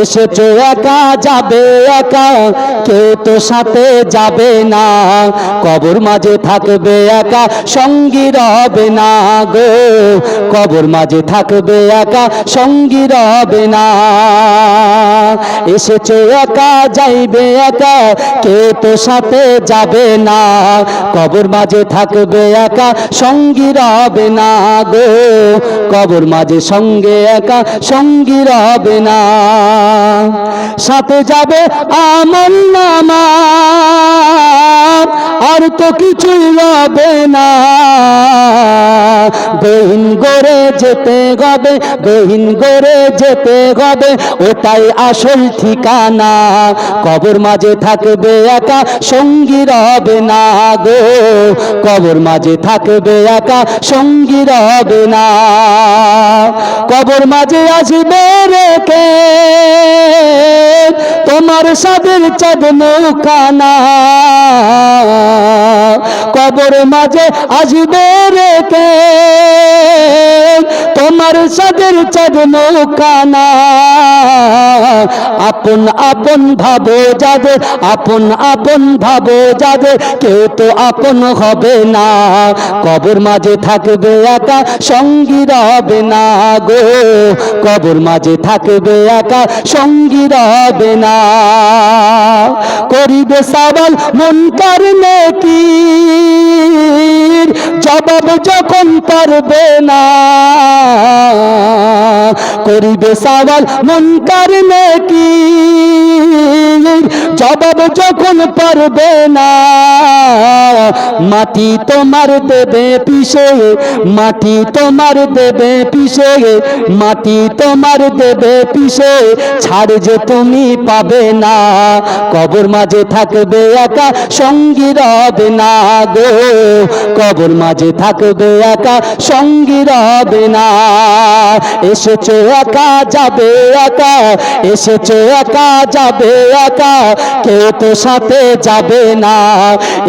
এসেছো একা যাবে একা, কেউ তো সাথে যাবে না। কবর মাঝে থাকবে একা, সঙ্গী রবে না গো। কবর মাঝে থাকবে একা, সঙ্গী রবে না। এসেছো একা যাইবে একা, কেউ তো সাথে যাবে না। কবর মাঝে থাকবে একা, সঙ্গী রবে না গো। কবর মাঝে সঙ্গে একা, সঙ্গী রবে না। সাথে যাবে আমলনামা, আর তো কিছুই রবে না। গহীন গড়ে যেতে হবে, গহীন গড়ে যেতে হবে, ওটাই আসল ঠিকানা। কবর মাঝে থাকবে একা, সঙ্গী রবে না গো। কবর মাঝে থাকবে একা, সঙ্গী রবে না। কবর মাঝে আসবে রেখে তোমার সাদের চাঁদ নৌকানা। কবর মাঝে আসবে রেখে তোমার সাদের চাঁদ নৌকানা। আপন আপন ভাবো যাদের, আপন আপন ভাবো যাদের, কেউ তো আপন হবে না। কবর মাঝে থাকবে একা, সঙ্গী রবে না গো। কবর মাঝে থাকবে একা, সঙ্গী রবে না। করিবে সওয়াল মুনকার নেকির, জবাব যখন পারবে না। করিবে সওয়াল মুনকার নেকির, জবাব যখন পারবে না। মাটি তোমার দেবে পিছে, মাটি তোমার দেবে পিছে, মাটি তোমার দেবে পিছে, ছাড় যে তুমি পাবে না। কবর মাঝে থাকবে একা, সঙ্গী রবে না গো। কবর মাঝে থাকবে একা, সঙ্গী রবে না। এসেছো একা যাবে একা, এসেছো একা যাবে একা, কেউ তো সাথে যাবে না।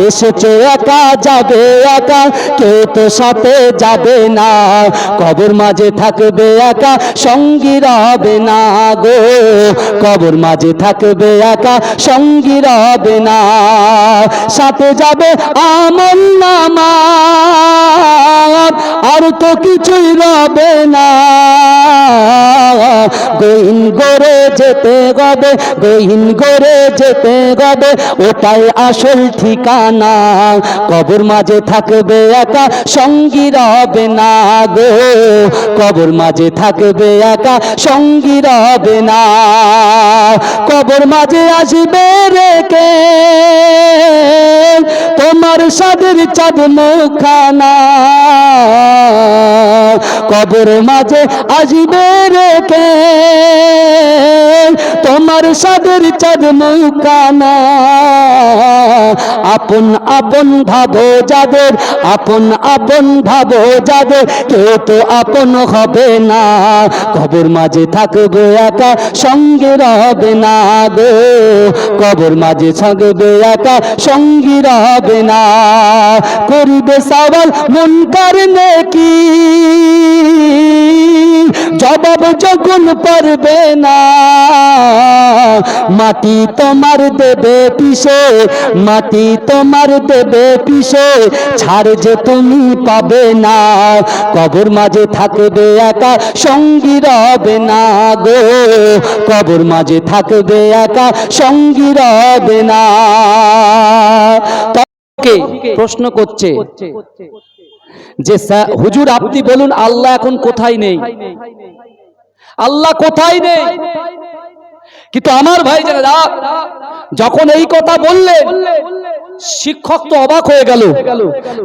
এসেছো একা যাবে একা, কেউ তো সাথে যাবে না। কবর মাঝে থাকবে একা, সঙ্গী রবে না গো। কবর মাঝে থাকবে একা, সঙ্গী রবে না। সাথে যাবে আমলনামা, আর তো কিছুই রবে না। গহীন গড়ে যেতে হবে, গহীন গড়ে যেতে হবে, ওটাই আসল ঠিকানা। কবর মাঝে থাকবে একা, সঙ্গী রবে না গো। কবর মাঝে থাকবে একা, সঙ্গী রবে না। কবর মাঝে আসবে রেখে তোমার সাদের চাঁদ মুখানা। কবর মাঝে আসবে রেখে তোমার সাদের চাঁদ মুখানা। আপন আপন ভাবো যাদের, আপন আপন ভাবো যাদের, কেউ তো আপন হবে না। কবর মাঝে থাকবে একা, সঙ্গে রবে না গো। কবর মাঝে থাকবে একা, সঙ্গী রবে না। করিবে সওয়াল মুনকার নেকির, জবাব যখন পারবে না। মাটি তোমার দেবে পিছে, মাটি তোমার দেবে পিছে, ছাড় যে তুমি পাবে না। কবর মাঝে থাকবে একা, সঙ্গী রবে না গো। কবর মাঝে থাকবে একা, সঙ্গী রবে না। প্রশ্ন করছে যে হুজুর আপনি বলুন আল্লাহ এখন কোথায় নেই? আল্লাহ কোথায় নেই? কিন্তু আমার ভাই জানেরা, যখন এই কথা বললেন শিক্ষক তো অবাক হয়ে গেল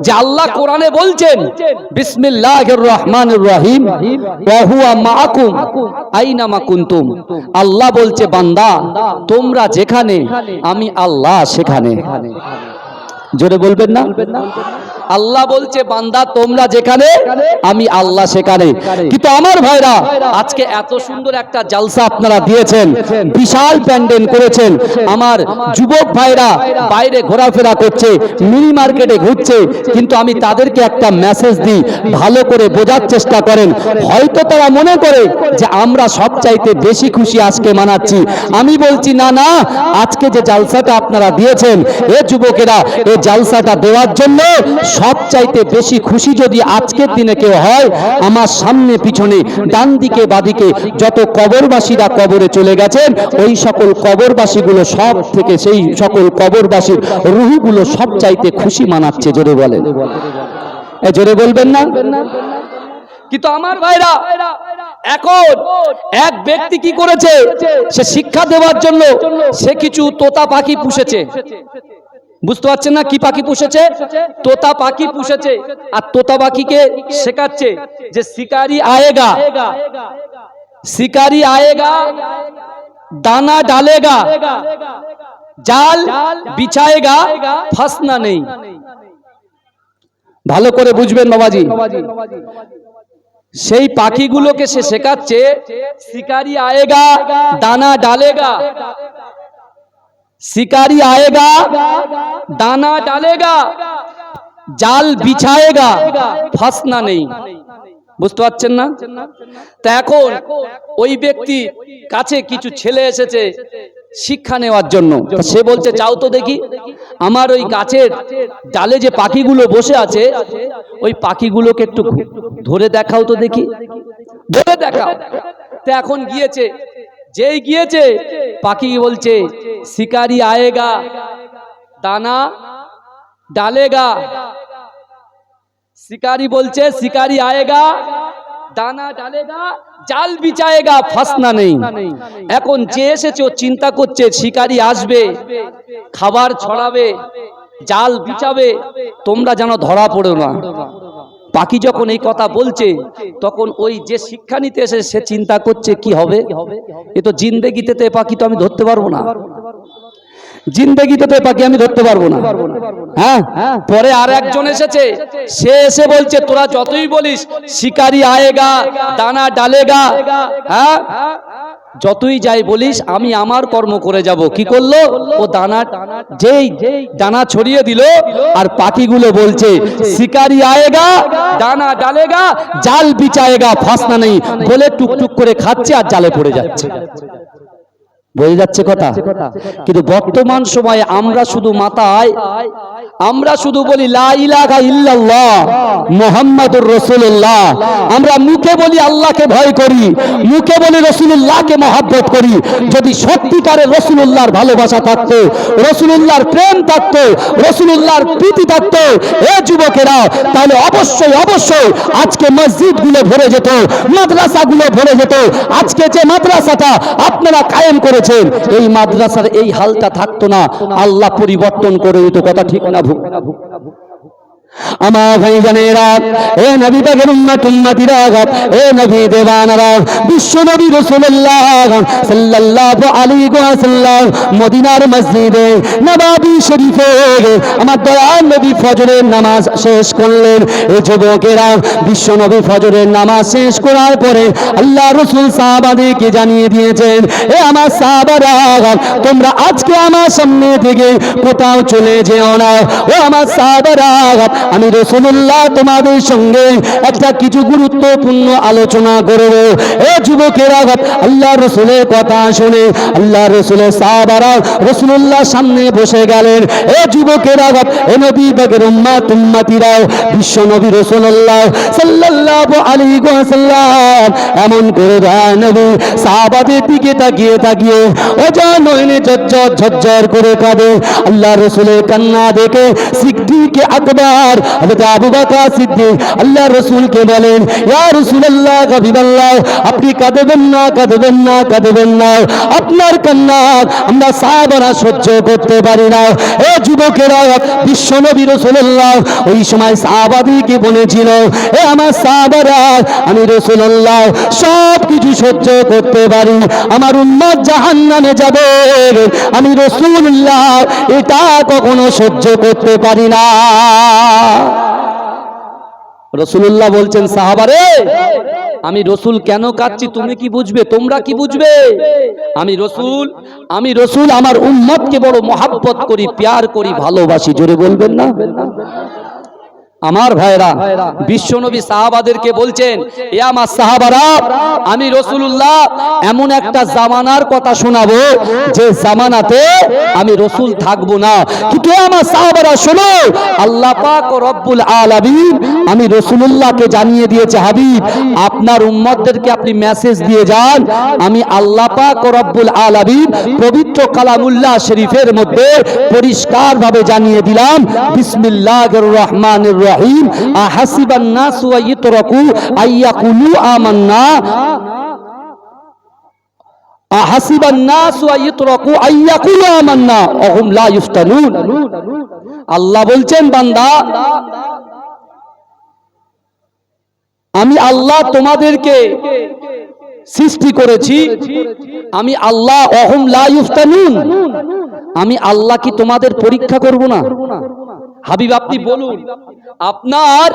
যে আল্লাহ কোরআনে বলছেন বিসমিল্লাহির রহমানির রহিম ওয়া হুয়া মাআকুম আইনামা কুনতুম। আল্লাহ বলছে বান্দা তোমরা যেখানে আমি আল্লাহ সেখানে। জোরে বলবেন না? আল্লাহ বলছে বান্দা তোমরা যেখানে আমি আল্লাহ সেখানে। কিন্তু আমার ভাইরা আজকে এত সুন্দর একটা জালসা আপনারা দিয়েছেন, বিশাল প্যান্ডেল করেছেন, আমার যুবক ভাইরা বাইরে ঘোরাফেরা করছে, মিনি মার্কেটে ঘুরছে, কিন্তু আমি তাদেরকে একটা মেসেজ দিই, ভালো করে বোঝার চেষ্টা করেন। হয়তো তারা মনে করে যে আমরা সবচাইতে বেশি খুশি আজকে মানাচ্ছি। আমি বলছি না না, আজকে যে জালসাটা আপনারা দিয়েছেন এ যুবকেরা, এই জালসাটা দেওয়ার জন্য সবচাইতে বেশি খুশি যদি আজকের দিনে কেউ হয়, আমার সামনে পিছনে ডান দিকে বাদিকে যত কবরবাসীরা কবরে চলে গেছেন, ওই সকল কবরবাসীগুলো সব থেকে সেই সকল কবরবাসীর রুহগুলো সবচাইতে খুশি মানাচ্ছে। জোরে বলেন, জোরে বলবেন না? কিন্তু আমার ভাইরা এখন এক ব্যক্তি কি করেছে, সে শিক্ষা দেওয়ার জন্য সে কিছু তোতা পাখি পুষেছে। বুঝতে পারছেন না কি পাখি পুষেছে? তোতা পাখি পুষেছে। আর তোতা পাখিকে শেখাচ্ছে যে শিকারি আয়েগা, শিকারি আয়েগা, দানা ডালেগা, জাল বিছায়েগা, ফাসনা নেই। ভালো করে বুঝবেন বাবাজি, সেই পাখিগুলোকে সে শেখাচ্ছে শিকারি আয়েগা, দানা ডালেগা, শিকারি আয়েগা, দানা ডালেগা, জাল বিছায়েগা, ফাসনা নেই। বুঝতে পারছেন না? তা এখন ওই ব্যক্তি কাছে কিছু ছেলে এসেছে শিক্ষা নেওয়ার জন্য। সে বলছে যাও তো দেখি আমার ওই গাছের ডালে যে পাখিগুলো বসে আছে, ওই পাখিগুলোকে একটু ধরে দেখাও তো দেখি, ধরে দেখাও। তা এখন গিয়েছে, যেই গিয়েছে পাখি বলছে শিকারি আয়েগা, দানা ডালেগা। শিকারি বলছে শিকারি আয়েগা, দানা ডালেগা, জাল বিছায়েগা, ফাসনা নেই। এখন যে এসেছে ও চিন্তা করছে শিকারি আসবে, খাবার ছড়াবে, জাল বিছাবে, তোমরা যেন ধরা পড়ো না। পাখি যখন এই কথা বলছে তখন ওই যে শিক্ষা নিতে এসে সে চিন্তা করছে কি হবে, এ তো জিন্দেগিতে তো পাখি তো আমি ধরতে পারবো না, জিন্দেগিতে তো পাখি আমি ধরতে পারবো না। হ্যাঁ, পরে আর একজন এসেছে, সে এসে বলছে তোরা যতই বলিস শিকারি আয়েগা, দানা ডালেগা, হ্যাঁ যতই যাই বলিস আমি আমার কর্ম করে যাব। কি করলো ও, দানা যেই দানা ছড়িয়ে দিল, আর পাখিগুলো বলছে শিকারি আয়েগা, দানা ডালেগা, জাল বিছায়েগা, ফাসনা নেই বলে টুকটুক করে খাচ্ছে আর জালে পড়ে যাচ্ছে। বোঝা যাচ্ছে কথা? কিন্তু বর্তমান সময়ে আমরা শুধু মাথায় আমরা শুধু বলি লা ইলাহা ইল্লাল্লাহ মুহাম্মাদুর রাসূলুল্লাহ, আমরা মুখে বলি আল্লাহকে ভয় করি, মুখে বলি রাসূলুল্লাহকে মহব্বত করি। যদি সত্যিকারের রাসূলুল্লাহর ভালোবাসা থাকতো, রাসূলুল্লাহর প্রেম থাকতো, রাসূলুল্লাহর প্রীতি থাকতো এ যুবকেরা, তাহলে অবশ্যই অবশ্যই আজকে মসজিদগুলো ভরে যেত, মাদ্রাসাগুলো ভরে যেত। আজকে যে মাদ্রাসাটা আপনারা কায়েম করেছেন, এই মাদ্রাসার এই হালটা থাকতো না, আল্লাহ পরিবর্তন করে দিত। কথা ঠিক না ভুল? আমার ভাইজানেরা, এ নবী পাকের উম্মতিরা, এ নবী দেওয়ানারা, বিশ্ব নবী রাসূলুল্লাহ সাল্লাল্লাহু আলাইহি ওয়াসাল্লাম মদিনার মসজিদে নববী শরীফে আমার দয়াল নবী ফজরের নামাজ শেষ করলেন। এই যুবকেরা বিশ্ব নবী ফজরের নামাজ শেষ করার পরে আল্লাহ রাসূল সাহাবাদেরকে জানিয়ে দিয়েছেন, এ আমার সাহাবারা, তোমরা আজকে আমার সামনে থেকে কোথাও চলে যেও না। ও আমার সাহাবারা, আমি রাসূলুল্লাহ তোমাদের সঙ্গে একটা কিছু গুরুত্বপূর্ণ আলোচনা করব। এ যুবকেরা, আল্লাহ রাসূলের কথা শুনে আল্লাহ রাসূলের সাহাবারা রাসূলুল্লাহর সামনে বসে গেলেন। এ যুবকেরা, এ নবী পাকের উম্মতিরা, বিশ্ব নবী রাসূলুল্লাহ সাল্লাল্লাহু আলাইহি ওয়াসাল্লাম এমন করে নবী সাহাবাদের দিকে তাকিয়ে তাকিয়ে অজানয়নে ঝরঝর ঝরঝর করে কাঁদে। আল্লাহ রাসূলের কান্না দেখে সিদ্দিক আকবর হযরত আবু বকর সিদ্দিক আল্লাহ রাসূলকে বলেন, ইয়া রাসূলুল্লাহ, হাবিবাল্লাহ, আপনি কাঁদবেন না, কাঁদবেন না, কাঁদবেন না, আপনার কান্না আমরা সাহাবারা সহ্য করতে পারি না। এ যুবকেরা, বিশ্ব নবী রাসূলুল্লাহ ওই সময় সাহাবাদেরকে বলেছিল, এ আমার সাহাবারা, আমি রাসূলুল্লাহ সব কিছু সহ্য করতে পারি, আমার উম্মত জাহান্নামে যাবে, আমি রাসূলুল্লাহ এটা কখনো সহ্য করতে পারি না। রাসূলুল্লাহ বলছেন সাহাবারে, আমি রসুল কেন কাঁদছি তুমি কি বুঝবে, তোমরা কি বুঝবে? আমি রসুল আমার উম্মতকে বড় মহাব্বত করি, প্যার করি, ভালোবাসি। জোরে বলবেন না? আমার ভাইরা, বিশ্বনবী সাহাবাদেরকে বলছেন, এ আমার সাহাবারা, আমি রাসূলুল্লাহ এমন একটা জামানার কথা শোনাবো যে জামানাতে আমি রসুল থাকবো না। কিন্তু আমার সাহাবারা শোনো, আল্লাহ পাক ও রব্বুল আলামিন আমি রাসূলুল্লাহকে জানিয়ে দিয়েছে, হাবিব আপনার উম্মতদেরকে আপনি মেসেজ দিয়ে যান, আমি আল্লাহ পাক ও রব্বুল আলামিন পবিত্র কালামুল্লাহ শরীফের মধ্যে পরিষ্কারভাবে জানিয়ে দিলাম, বিসমিল্লাহির রহমানির রহিম, আহাসিবান নাসু আইয়ুতরাকু আইয়াকুলু আমান্না, আহাসিবান নাসু আইয়ুতরাকু আইয়াকুলু আমান্না ওয়া হুম লা ইফতানুন। আল্লাহ বলছেন, বান্দা আমি আল্লাহ তোমাদেরকে সৃষ্টি করেছি, আমি আল্লাহ ওয়া হুম লা ইফতানুন, আমি আল্লাহ কি তোমাদের পরীক্ষা করব না? হাবিব আপনি বলুন, আপনার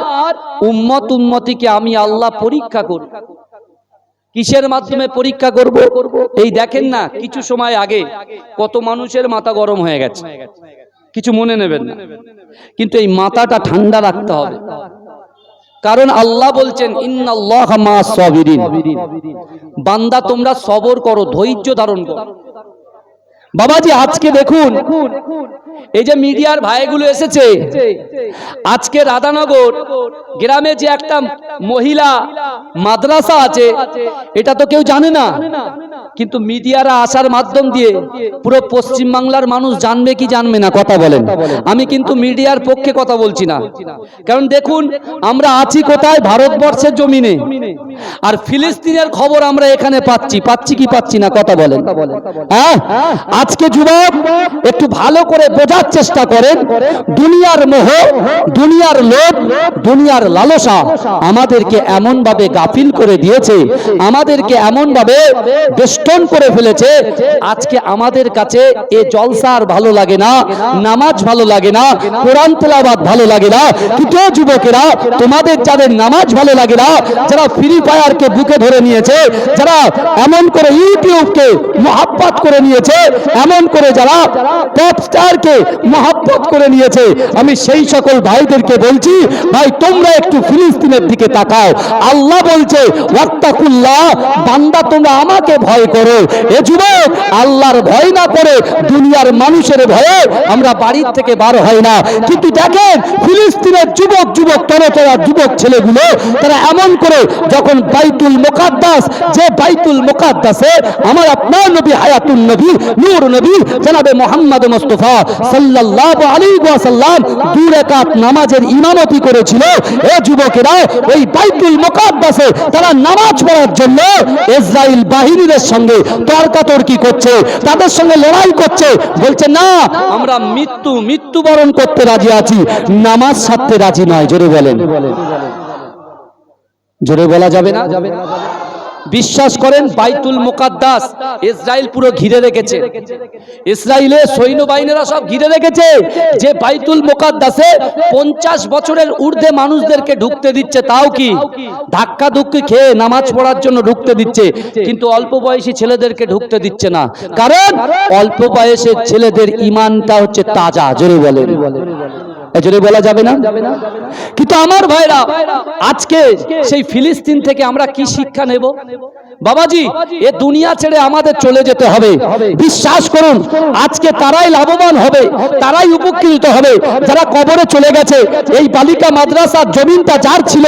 উম্মত উম্মতিকে আমি আল্লাহ পরীক্ষা করব, কিসের মাধ্যমে পরীক্ষা করব? এই দেখেন না, কিছু সময় আগে কত মানুষের মাথা গরম হয়ে গেছে, কিছু মনে নেবেন না, কিন্তু এই মাথাটা ঠান্ডা রাখতে হবে, কারণ আল্লাহ বলছেন ইন্নাল্লাহা মা'আস সাবিরিন, বান্দা তোমরা সবর করো, ধৈর্য ধারণ করো। বাবাজি আজকে দেখুন, এই যে মিডিয়ার ভাইগুলো এসেছে, আজকে রাধানগর গ্রামে যে একটা মহিলা মাদ্রাসা আছে এটা তো কেউ জানে না, কিন্তু মিডিয়ারা আসার মাধ্যম দিয়ে পুরো পশ্চিম বাংলার মানুষ জানবে কি জানবে না, কথা বলেন। আমি কিন্তু মিডিয়ার পক্ষে কথা বলছি না, কারণ দেখুন আমরা আছি কোথায়, ভারতবর্ষের জমিনে, আর ফিলিস্তিনের খবর আমরা এখানে পাচ্ছি কি পাচ্ছি না, কথা বলেন। হ্যাঁ, আজকে যুবক একটু ভালো করে বোঝার চেষ্টা করেন, দুনিয়ার মোহ, দুনিয়ার লোভ, দুনিয়ার লালসা আমাদেরকে এমন ভাবে গাফিল করে দিয়েছে, আমাদেরকে এমন ভাবে বেষ্টন করে ফেলেছে, আজকে আমাদের কাছে এ জলসা আর ভালো লাগে না, নামাজ ভালো লাগে না, কোরআন তেলাওয়াত ভালো লাগে না। কিন্তু যুবকেরা, তোমাদের যাদের নামাজ ভালো লাগে না, যারা ফ্রি ফায়ারকে বুকে ধরে নিয়েছে, যারা এমন করে ইউটিউবকে মহাব্বত করে নিয়েছে, এমন করে যারা পপ স্টারকে মহাব্বত করে নিয়েছে, আমি সেই সকল ভাইদেরকে বলছি, ভাই তোমরা একটু ফিলিস্তিনের দিকে তাকাও। আল্লাহ বলছে ওয়াত্তাকুল্লাহ, বান্দা তোমরা আমাকে ভয় করো। এ যুবক, আল্লাহর ভয় না করে দুনিয়ার মানুষের ভয়ে আমরা বাড়ির থেকে বার হয় না। কিন্তু দেখেন ফিলিস্তিনের যুবক তরতরা যুবক ছেলেগুলো, তারা এমন করে যখন বাইতুল মুকাদ্দাস, যে বাইতুল মুকাদ্দাসে আমার আপনার নবী হায়াতুন নবী নূর নবী জনাবে মুহাম্মদ মুস্তাফা সাল্লাল্লাহু আলাইহি ওয়াসাল্লাম 2 রাকাত নামাজের ইমামতি করেছিল, এ যুবকেরা ওই বাইতুল মুকাদ্দাসে তারা নামাজ পড়ার জন্য ইসরাইল বাহিনীদের সঙ্গে তর্কাতর্কি করছে, তাদের সঙ্গে লড়াই করছে, বলছে না আমরা মৃত্যুবরণ করতে রাজি আছি, নামাজ ছাড়তে রাজি নয়। জোরে বলেন, জোরে বলা যাবে না? বিশ্বাস করেন, বাইতুল মুকাদ্দাস ইসরাইল পুরো ঘিরে রেখেছে, ইসরাইলের সৈন্যবাহিনীরা সব ঘিরে রেখেছে, যে বাইতুল মুকাদ্দাসে 50 বছরের ঊর্ধ্বে মানুষদেরকে ঢুকতে দিচ্ছে, তাও কি ধাক্কা ধুক্কি খেয়ে নামাজ পড়ার জন্য ঢুকতে দিচ্ছে, কিন্তু অল্প বয়সী ছেলেদেরকে ঢুকতে দিচ্ছে না, কারণ অল্প বয়সের ছেলেদের ঈমানটা হচ্ছে তাজা। জোরে বলেন, জোরে বলা যাবে না? কিন্তু আমার ভাইরা, আজকে সেই ফিলিস্তিন থেকে আমরা কি শিক্ষা নেব? বাবাজি, এ দুনিয়া ছেড়ে আমাদের চলে যেতে হবে। বিশ্বাস করুন, আজকে তারাই লাভবান হবে, তারাই উপকৃত হবে যারা কবরে চলে গেছে। এই বালিকা মাদ্রাসার জমিনটা যার ছিল,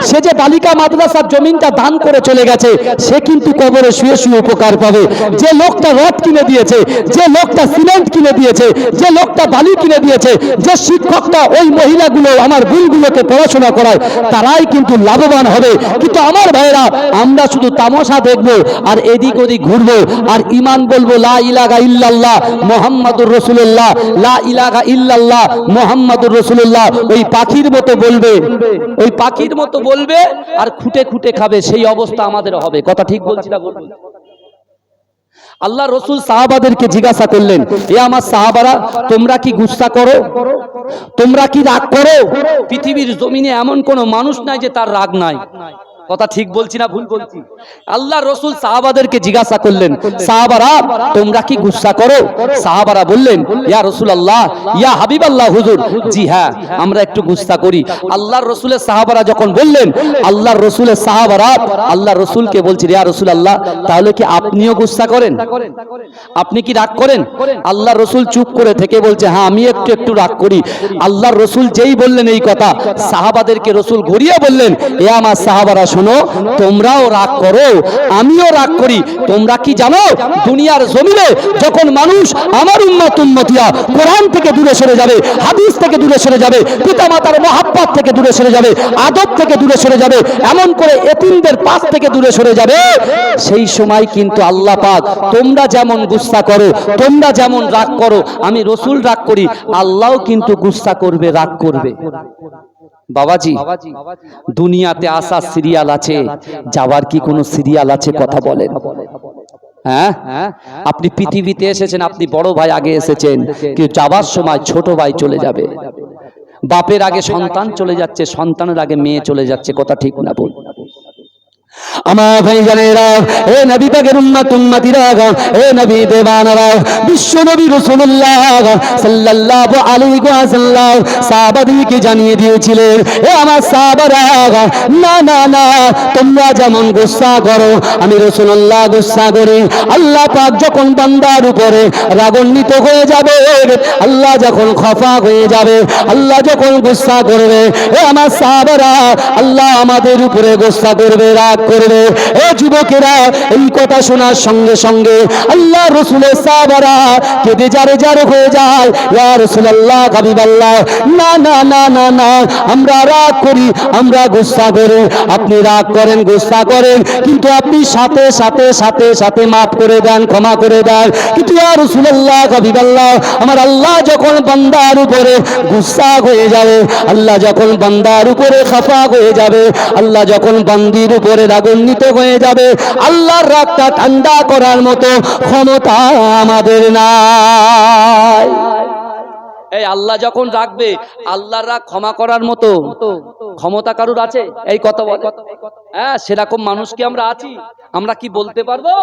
সে যে বালিকা মাদ্রাসার জমিনটা দান করে চলে গেছে, সে কিন্তু কবরে শুয়ে শুয়ে উপকার পাবে। যে লোকটা রড কিনে দিয়েছে, যে লোকটা সিমেন্ট কিনে দিয়েছে, যে লোকটা বালি কিনে দিয়েছে, যে শিক্ষকটা ওই মহিলাগুলো আমার বোনগুলোকে পড়াশোনা করায়, তারাই কিন্তু লাভবান হবে। কিন্তু আমার ভাইরা, আমরা শুধু তামাশা দেখবো আর এদিক ওদিক ঘুরবো আর ঈমান বলবো লা ইলাহা ইল্লাল্লাহ মুহাম্মাদুর রাসূলুল্লাহ, লা ইলাহা ইল্লাল্লাহ মুহাম্মাদুর রাসূলুল্লাহ। ওই পাখির মতো বলবে, ওই পাখির মতো বলবে আর খুঁটে খুঁটে খাবে, সেই অবস্থা আমাদের হবে। কথা ঠিক বলছি না? আল্লাহ রসুল সাহাবাদেরকে জিজ্ঞাসা করলেন, এ আমার সাহাবারা, তোমরা কি গুসা করো, তোমরা কি রাগ করো? পৃথিবীর জমিনে এমন কোন মানুষ নাই যে তার রাগ নাই। কথা ঠিক বলছি না ভুল বলছি? আল্লাহ রসুল সাহাবাদেরকে জিজ্ঞাসা করলেন, সাহাবারা তোমরা কি গুসা করো? সাহাবারা বললেন, ইয়া রাসূলুল্লাহ, ইয়া হাবিবাল্লাহ হুজুর, জি হ্যাঁ, আমরা একটু গুসা করি। আল্লাহর রসুলের সাহাবারা যখন বললেন, আল্লাহর রসুলের সাহাবারা আল্লাহ রসুলকে বলছে, ইয়া রাসূলুল্লাহ, তাহলে কি আপনিও গুসা করেন? আপনি কি রাগ করেন? আল্লাহর রসুল চুপ করে থেকে বলছে, হ্যাঁ আমি একটু একটু রাগ করি। আল্লাহর রসুল যেই বললেন এই কথা, সাহাবাদেরকে রসুল ঘুরিয়ে বললেন, এ আমার সাহাবারা শোনো, তোমরাও রাগ করো, আমিও রাগ করি। তোমরা কি জানো, দুনিয়ার জমিনে যখন মানুষ আমার উম্মত উম্মতিয়া কোরআন থেকে দূরে সরে যাবে, হাদিস থেকে দূরে সরে যাবে, পিতামাতার মহাব্বত থেকে দূরে সরে যাবে, আদব থেকে দূরে সরে যাবে, এমন করে এতিমদের পাশ থেকে দূরে সরে যাবে, সেই সময় কিন্তু আল্লাহ পাক তোমরা যেমন গুসা করো, তোমরা যেমন রাগ করো, আমি রসুল রাগ করি, আল্লাহও কিন্তু গুসা করবে, রাগ করবে। বাবাজি, দুনিয়াতে আসা সিরিয়াল আছে, যাওয়ার কি কোনো সিরিয়াল আছে? কথা বলেন। হ্যাঁ, আপনি পৃথিবীতে এসেছেন, আপনি বড় ভাই আগে এসেছেন, কিন্তু যাবার সময় ছোট ভাই চলে যাবে। বাপের আগে সন্তান চলে যাচ্ছে, সন্তানের আগে মেয়ে চলে যাচ্ছে। কথা ঠিক না বল? আমার ভাইজানেরা, এ নবী পাকের উম্মত উম্মতিরা, এ নবী দেওয়ানারা, বিশ্ব নবী রাসূলুল্লাহ সাল্লাল্লাহু আলাইহি ওয়াসাল্লাম সাহাবাদেরকে জানিয়ে দিয়েছিলেন, এ আমার সাহাবারা, না না না, তোমরা যেমন গুসা করো, আমি রাসূলুল্লাহ গুসা করি। আল্লাহ পাক যখন বান্দার উপরে রাগান্বিত হয়ে যাবে, আল্লাহ যখন খফা হয়ে যাবে, আল্লাহ যখন গুসা করবে, এ আমার সাহাবারা, আল্লাহ আমাদের উপরে গুসা করবে, রাগ করবে। এ যুবকেরা, এই কথা শোনার সঙ্গে সঙ্গে আল্লাহ রসুলের সাহাবারা কেঁদে জারে জারে হয়ে যায়, ইয়া রাসূলুল্লাহ, হাবিবাল্লাহ, না না না না না, আমরা রাগ করি, আমরা গুসা করি। আপনি রাগ করেন, গুসা করেন, কিন্তু আপনি সাথে সাথে সাথে সাথে মাফ করে দেন, ক্ষমা করে দেন। কিন্তু ইয়া রাসূলুল্লাহ, হাবিবাল্লাহ, আমার আল্লাহ যখন বান্দার উপরে গুসা হয়ে যাবে, আল্লাহ যখন বান্দার উপরে খফা হয়ে যাবে, আল্লাহ যখন বান্দির উপরে রাগান্বিত হয়ে যাবে, আল্লাহর রাগটা ঠান্ডা করার মতো ক্ষমতা আমাদের নাই। এই আল্লাহ যখন রাখবে, আল্লাহর রাগ ক্ষমা করার মতো ক্ষমতা কারুর আছে? এই কথা বল। হ্যাঁ, সেরকম মানুষ কি আমরা আছি? আমরা কি বলতে পারবো?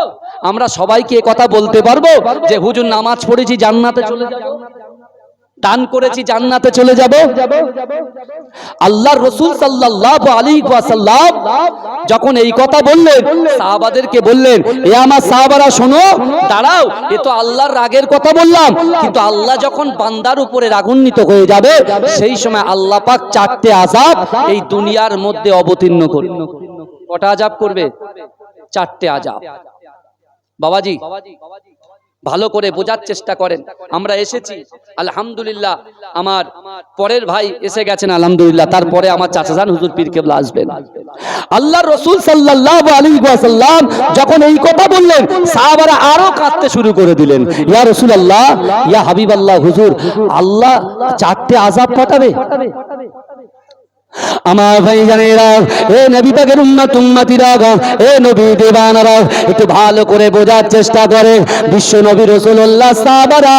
আমরা সবাইকে এই কথা বলতে পারবো যে হুজুর নামাজ পড়েছি জান্নাতে চলে যাব, দান করেছি জান্নাতে চলে যাব? আল্লাহর রাসূল সাল্লাল্লাহু আলাইহি ওয়াসাল্লাম যখন এই কথা বললেন, সাহাবাদেরকে বললেন, এ আমার সাহাবারা শোনো, দাঁড়াও, এ তো আল্লাহর রাগের কথা বললাম, কিন্তু আল্লাহ যখন বান্দার উপরে রাগান্বিত হয়ে যাবে, সেই সময় আল্লাহ পাক চারটে আযাব এই দুনিয়ার মধ্যে অবতীর্ণ করবে। কটা আযাব করবে? চারটে আযাব। বাবাজি, ভালো করে বোঝার চেষ্টা করেন। আমরা এসেছি আলহামদুলিল্লাহ, আমার পরের ভাই এসে গেছেন আলহামদুলিল্লাহ, তারপরে আমার চাচাজান হুজুর পীর কেবলা আসবেন। আল্লাহর রাসূল সাল্লাল্লাহু আলাইহি ওয়াসাল্লাম যখন এই কথা বললেন, সাহাবারা আরো কাঁদতে শুরু করে দিলেন, ইয়া রাসূলুল্লাহ, ইয়া হাবিবাল্লাহ হুজুর, আল্লাহ চারটে আযাব পাঠাবে? আমার ভাইজানেরা, এ নবী পাকের উম্মত উম্মতিরা, এ নবী দেওয়ানারা, একটু ভালো করে বোঝার চেষ্টা করে। বিশ্ব নবী রাসূলুল্লাহ সাহাবারা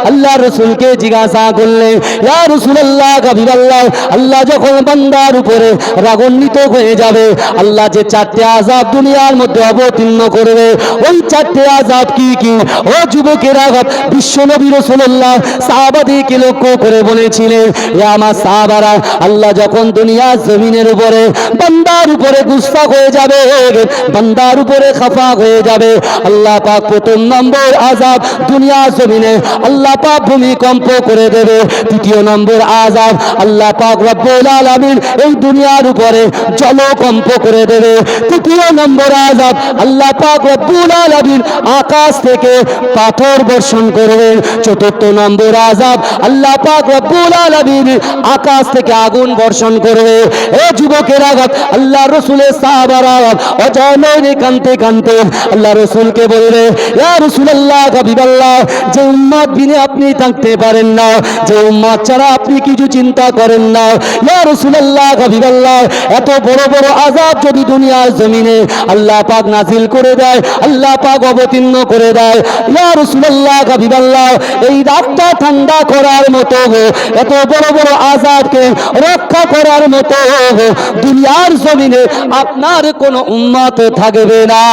আল্লাহর রাসূলকে জিজ্ঞাসা করলেন, ইয়া রাসূলুল্লাহ, হাবিবাল্লাহ, আল্লাহ যখন বান্দার উপরে রাগান্বিত হয়ে যাবে, আল্লাহ যে চারটে আযাব দুনিয়ার মধ্যে অবতীর্ণ করবে, ওই চারটে আযাব কি কি? ও যুবকেরা, বিশ্ব নবী রাসূলুল্লাহ সাহাবাদেরকে লক্ষ্য করে বলেছিলেন, এ আমার সাহাবারা, আল্লাহ যখন দুনিয়া জমিনের উপরে বান্দার উপরে গুসা হয়ে যাবে, বান্দার উপরে খফা হয়ে যাবে, আল্লাহ পাক প্রথম নম্বর আযাব দুনিয়া জমিনে আল্লাহ পাক ভূমিকম্প করে দেবে। দ্বিতীয় নম্বর আযাব আল্লাহ পাক রব্বুল আলামিন এই দুনিয়ার উপরে জলকম্প করে দেবে। তৃতীয় নম্বর আযাব আল্লাহ পাক রব্বুল আলামিন আকাশ থেকে পাথর বর্ষণ করবেন। চতুর্থ নম্বর আযাব আল্লাহ পাক রব্বুল আলামিন আকাশ থেকে আগুন বর্ষণ করবে। এ যুবকেরা, আল্লাহ রসুলের সাহাবারা অজয় কানতে কানতে আল্লাহ রসুলকে বলবে, ইয়া রাসূলুল্লাহ, হাবিবাল্লাহ, যে উম্মত বিনে আপনি থাকতে পারেন না, যে উম্মত ছাড়া আপনি কিছু চিন্তা করেন না, ইয়া রাসূলুল্লাহ, হাবিবাল্লাহ, এত বড় বড় আযাব যদি দুনিয়ার জমিনে আল্লাহ পাক নাজিল করে দেয়, আল্লাহ পাক অবতীর্ণ করে দেয়, ইয়া রাসূলুল্লাহ, হাবিবাল্লাহ, এই রাতটা ঠান্ডা করার মতো, এত বড় বড় আযাবকে রক্ষা করার মতো দুনিয়ার জমিনে আপনার কোন উম্মত থাকবে না।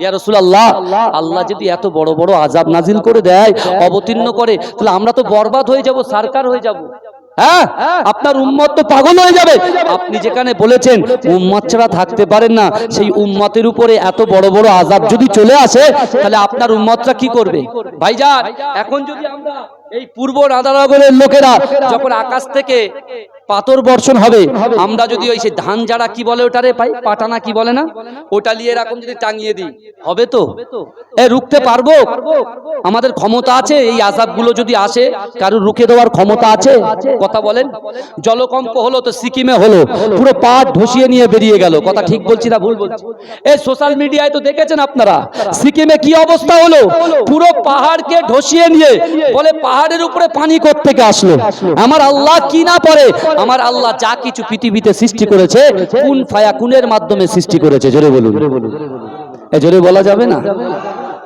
ইয়া রাসূলুল্লাহ, আল্লাহ যদি এত বড় বড় আযাব নাজিল করে দেয়, অবতীর্ণ করে, তাহলে আমরা তো বরবাদ হয়ে যাব, সারকার হয়ে যাব। হ্যাঁ, আপনার উম্মত তো পাগল হয়ে যাবে। আপনি যেখানে বলেছেন উম্মত ছাড়া থাকতে পারেন না, সেই উম্মতের উপরে এত বড় বড় আযাব যদি চলে আসে, তাহলে আপনার উম্মতরা কি করবে? ভাইজান, এখন যদি আমরা এই পূর্ব রাধানগরের লোকেরা যখন আকাশ থেকে পাথর বর্ষণ হবে, আমরা যদি ওই সেই ধান যারা কি বলে ওটারে পাই, পাটানা কি বলে না, ওটা নিয়ে এরকম যদি টাঙিয়ে দিই, হবে তো? এ রুখতে পারবো? আমাদের ক্ষমতা আছে? এই আযাবগুলো যদি আসে, কারোর রুখে দেওয়ার ক্ষমতা আছে? কথা বলেন। জলকম্প হলো তো সিকিমে হলো, পুরো পাহাড় ধসিয়ে নিয়ে বেরিয়ে গেল। কথা ঠিক বলছি না ভুল বলছি? এই সোশ্যাল মিডিয়ায় তো দেখেছেন আপনারা, সিকিমে কি অবস্থা হলো, পুরো পাহাড়কে ধসিয়ে নিয়ে বলে পাহাড়ের উপরে পানি কোথা থেকে আসলো? আমার আল্লাহ কি না পারে? আমার আল্লাহ যা কিছু পৃথিবীতে সৃষ্টি করেছে কুন ফায়াকুনের মাধ্যমে সৃষ্টি করেছে। জোরে বলুন। জোরে বলা যাবে না?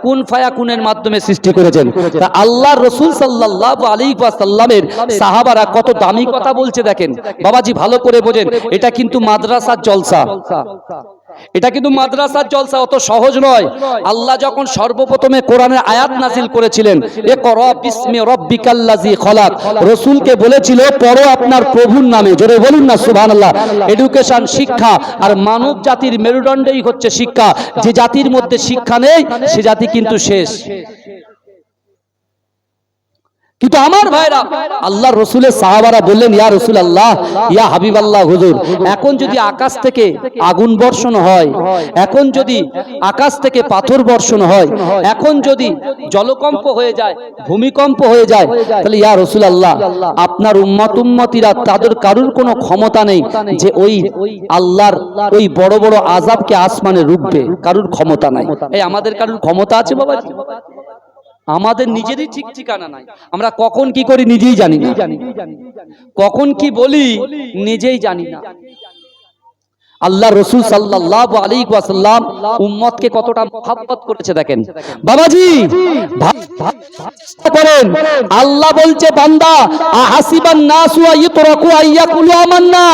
কুন ফায়াকুনের মাধ্যমে সৃষ্টি করেছেন। তা আল্লাহর রাসূল সাল্লাল্লাহু আলাইহি ওয়াসাল্লামের সাহাবারা কত দামি কথা বলছে দেখেন। বাবাজি ভালো করে বোঝেন, এটা কিন্তু মাদ্রাসার জলসা, এটা কিন্তু মাদ্রাসার জলসা, অত সহজ নয়। আল্লাহ যখন সর্বপ্রথমে কোরআনের আয়াত নাযিল করেছিলেন, ইকরা বিসমি রাব্বিকাল্লাযী খলাক, রাসূলকে বলেছিল পড়ো আপনার প্রভুর নামে। জোরে বলুন না সুবহানাল্লাহ। এডুকেশন, শিক্ষা, আর মানব জাতির মেরুদণ্ডই হচ্ছে শিক্ষা। যে জাতির মধ্যে শিক্ষা নেই, সে জাতি কিন্তু শেষ। কিন্তু আমার ভাইরা, আল্লাহর রাসূলের সাহাবারা বললেন, ইয়া রাসূলুল্লাহ, ইয়া হাবিবাল্লাহ, হুজুর, এখন যদি আকাশ থেকে আগুন বর্ষণ হয়, এখন যদি আকাশ থেকে পাথর বর্ষণ হয়, এখন যদি জলকম্প হয়ে যায়, ভূমিকম্প হয়ে যায়, তাহলে ইয়া রাসূলুল্লাহ, আপনার উম্মতিরা তাদের কারুর কোনো ক্ষমতা নেই যে ওই আল্লাহর ওই বড় বড় আযাবকে আসমানে রুখবে, কারুর ক্ষমতা নাই। এই আমাদের কারুর ক্ষমতা আছে বাবাজি? আমাদের নিজেরই ঠিক ঠিকানা নাই। আমরা কখন কি করি নিজেই জানি না, কখন কি বলি নিজেই জানি না। আল্লাহ রাসূল সাল্লাল্লাহু আলাইহি ওয়াসাল্লাম উম্মতকে কতটা মহব্বত করেছে দেখেন বাবাজি। করেন আল্লাহ বলছে, বান্দা, আহাসিবান নাসু আইয়ুতরাকু আইয়াকুলু আমান্না,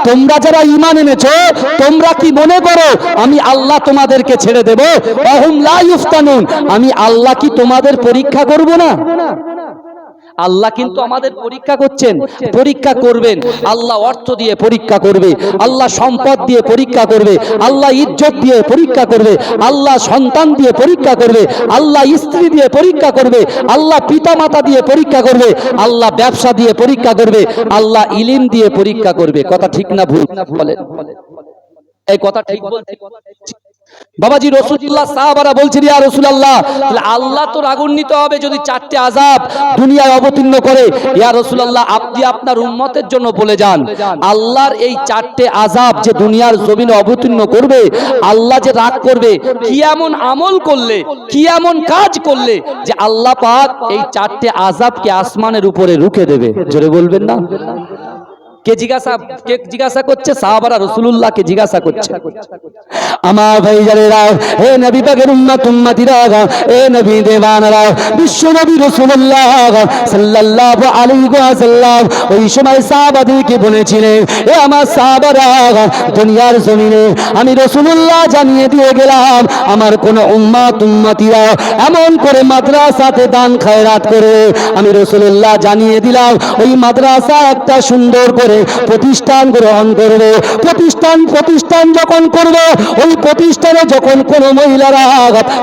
তোমরা যারা ঈমান এনেছো, তোমরা কি মনে করো আমি আল্লাহ তোমাদেরকে ছেড়ে দেব? ওয়াহুম লা ইফতানুন, আমি আল্লাহ কি তোমাদের পরীক্ষা করব না? আল্লাহ কিন্তু আমাদের পরীক্ষা করছেন, পরীক্ষা করবেন। আল্লাহ অর্থ দিয়ে পরীক্ষা করবে, আল্লাহ সম্পদ দিয়ে পরীক্ষা করবে, আল্লাহ ইজ্জত দিয়ে পরীক্ষা করবে, আল্লাহ সন্তান দিয়ে পরীক্ষা করবে, আল্লাহ স্ত্রী দিয়ে পরীক্ষা করবে, আল্লাহ পিতা মাতা দিয়ে পরীক্ষা করবে, আল্লাহ ব্যবসা দিয়ে পরীক্ষা করবে, আল্লাহ ইলম দিয়ে পরীক্ষা করবে। কথা ঠিক না ভুল বলেন? এই কথা ঠিক বলছি বাবাজি। রাসূলুল্লাহ সাহাবারা বলছেন, ইয়া রাসূলুল্লাহ, তাহলে আল্লাহ তো রাগান্বিত হবে যদি চারটি আযাব দুনিয়ায় অবতীর্ণ করে। ইয়া রাসূলুল্লাহ, আপনি আপনার উম্মতের জন্য বলে যান, আল্লাহর এই চারটি আযাব যে দুনিয়ার জমিনে অবতীর্ণ করবে, আল্লাহ যে রাগ করবে, কি এমন আমল করলে, কি এমন কাজ করলে যে আল্লাহ পাক এই চারটি আযাবকে আসমানের উপরে রুখে দেবে? জোরে বলবেন না? কে জিজ্ঞাসা করছে? সাহাবারা রাসূলুল্লাহকে জিজ্ঞাসা করছে। আমার ভাইজানেরা, হে নবী পাকের উম্মতিরা, হে নবী দেওয়ানরা, বিশ্ব নবী রাসূলুল্লাহ সাল্লাল্লাহু আলাইহি ওয়াসাল্লাম ওই সময় সাহাবাদেরকে বলেছিলেন, হে আমার সাহাবারা, দুনিয়ার জমিনে আমি রাসূলুল্লাহ জানিয়ে দিয়ে গেলাম, আমার কোন উম্মতিরা এমন করে মাদ্রাসাতে দান খায়রাত করে, আমি রাসূলুল্লাহ জানিয়ে দিলাম ওই মাদ্রাসা একটা সুন্দর করে করে প্রতিষ্ঠান গ্রহণ করবে। প্রতিষ্ঠান যখন করবে, ওই প্রতিষ্ঠানে যখন কোনো মহিলারা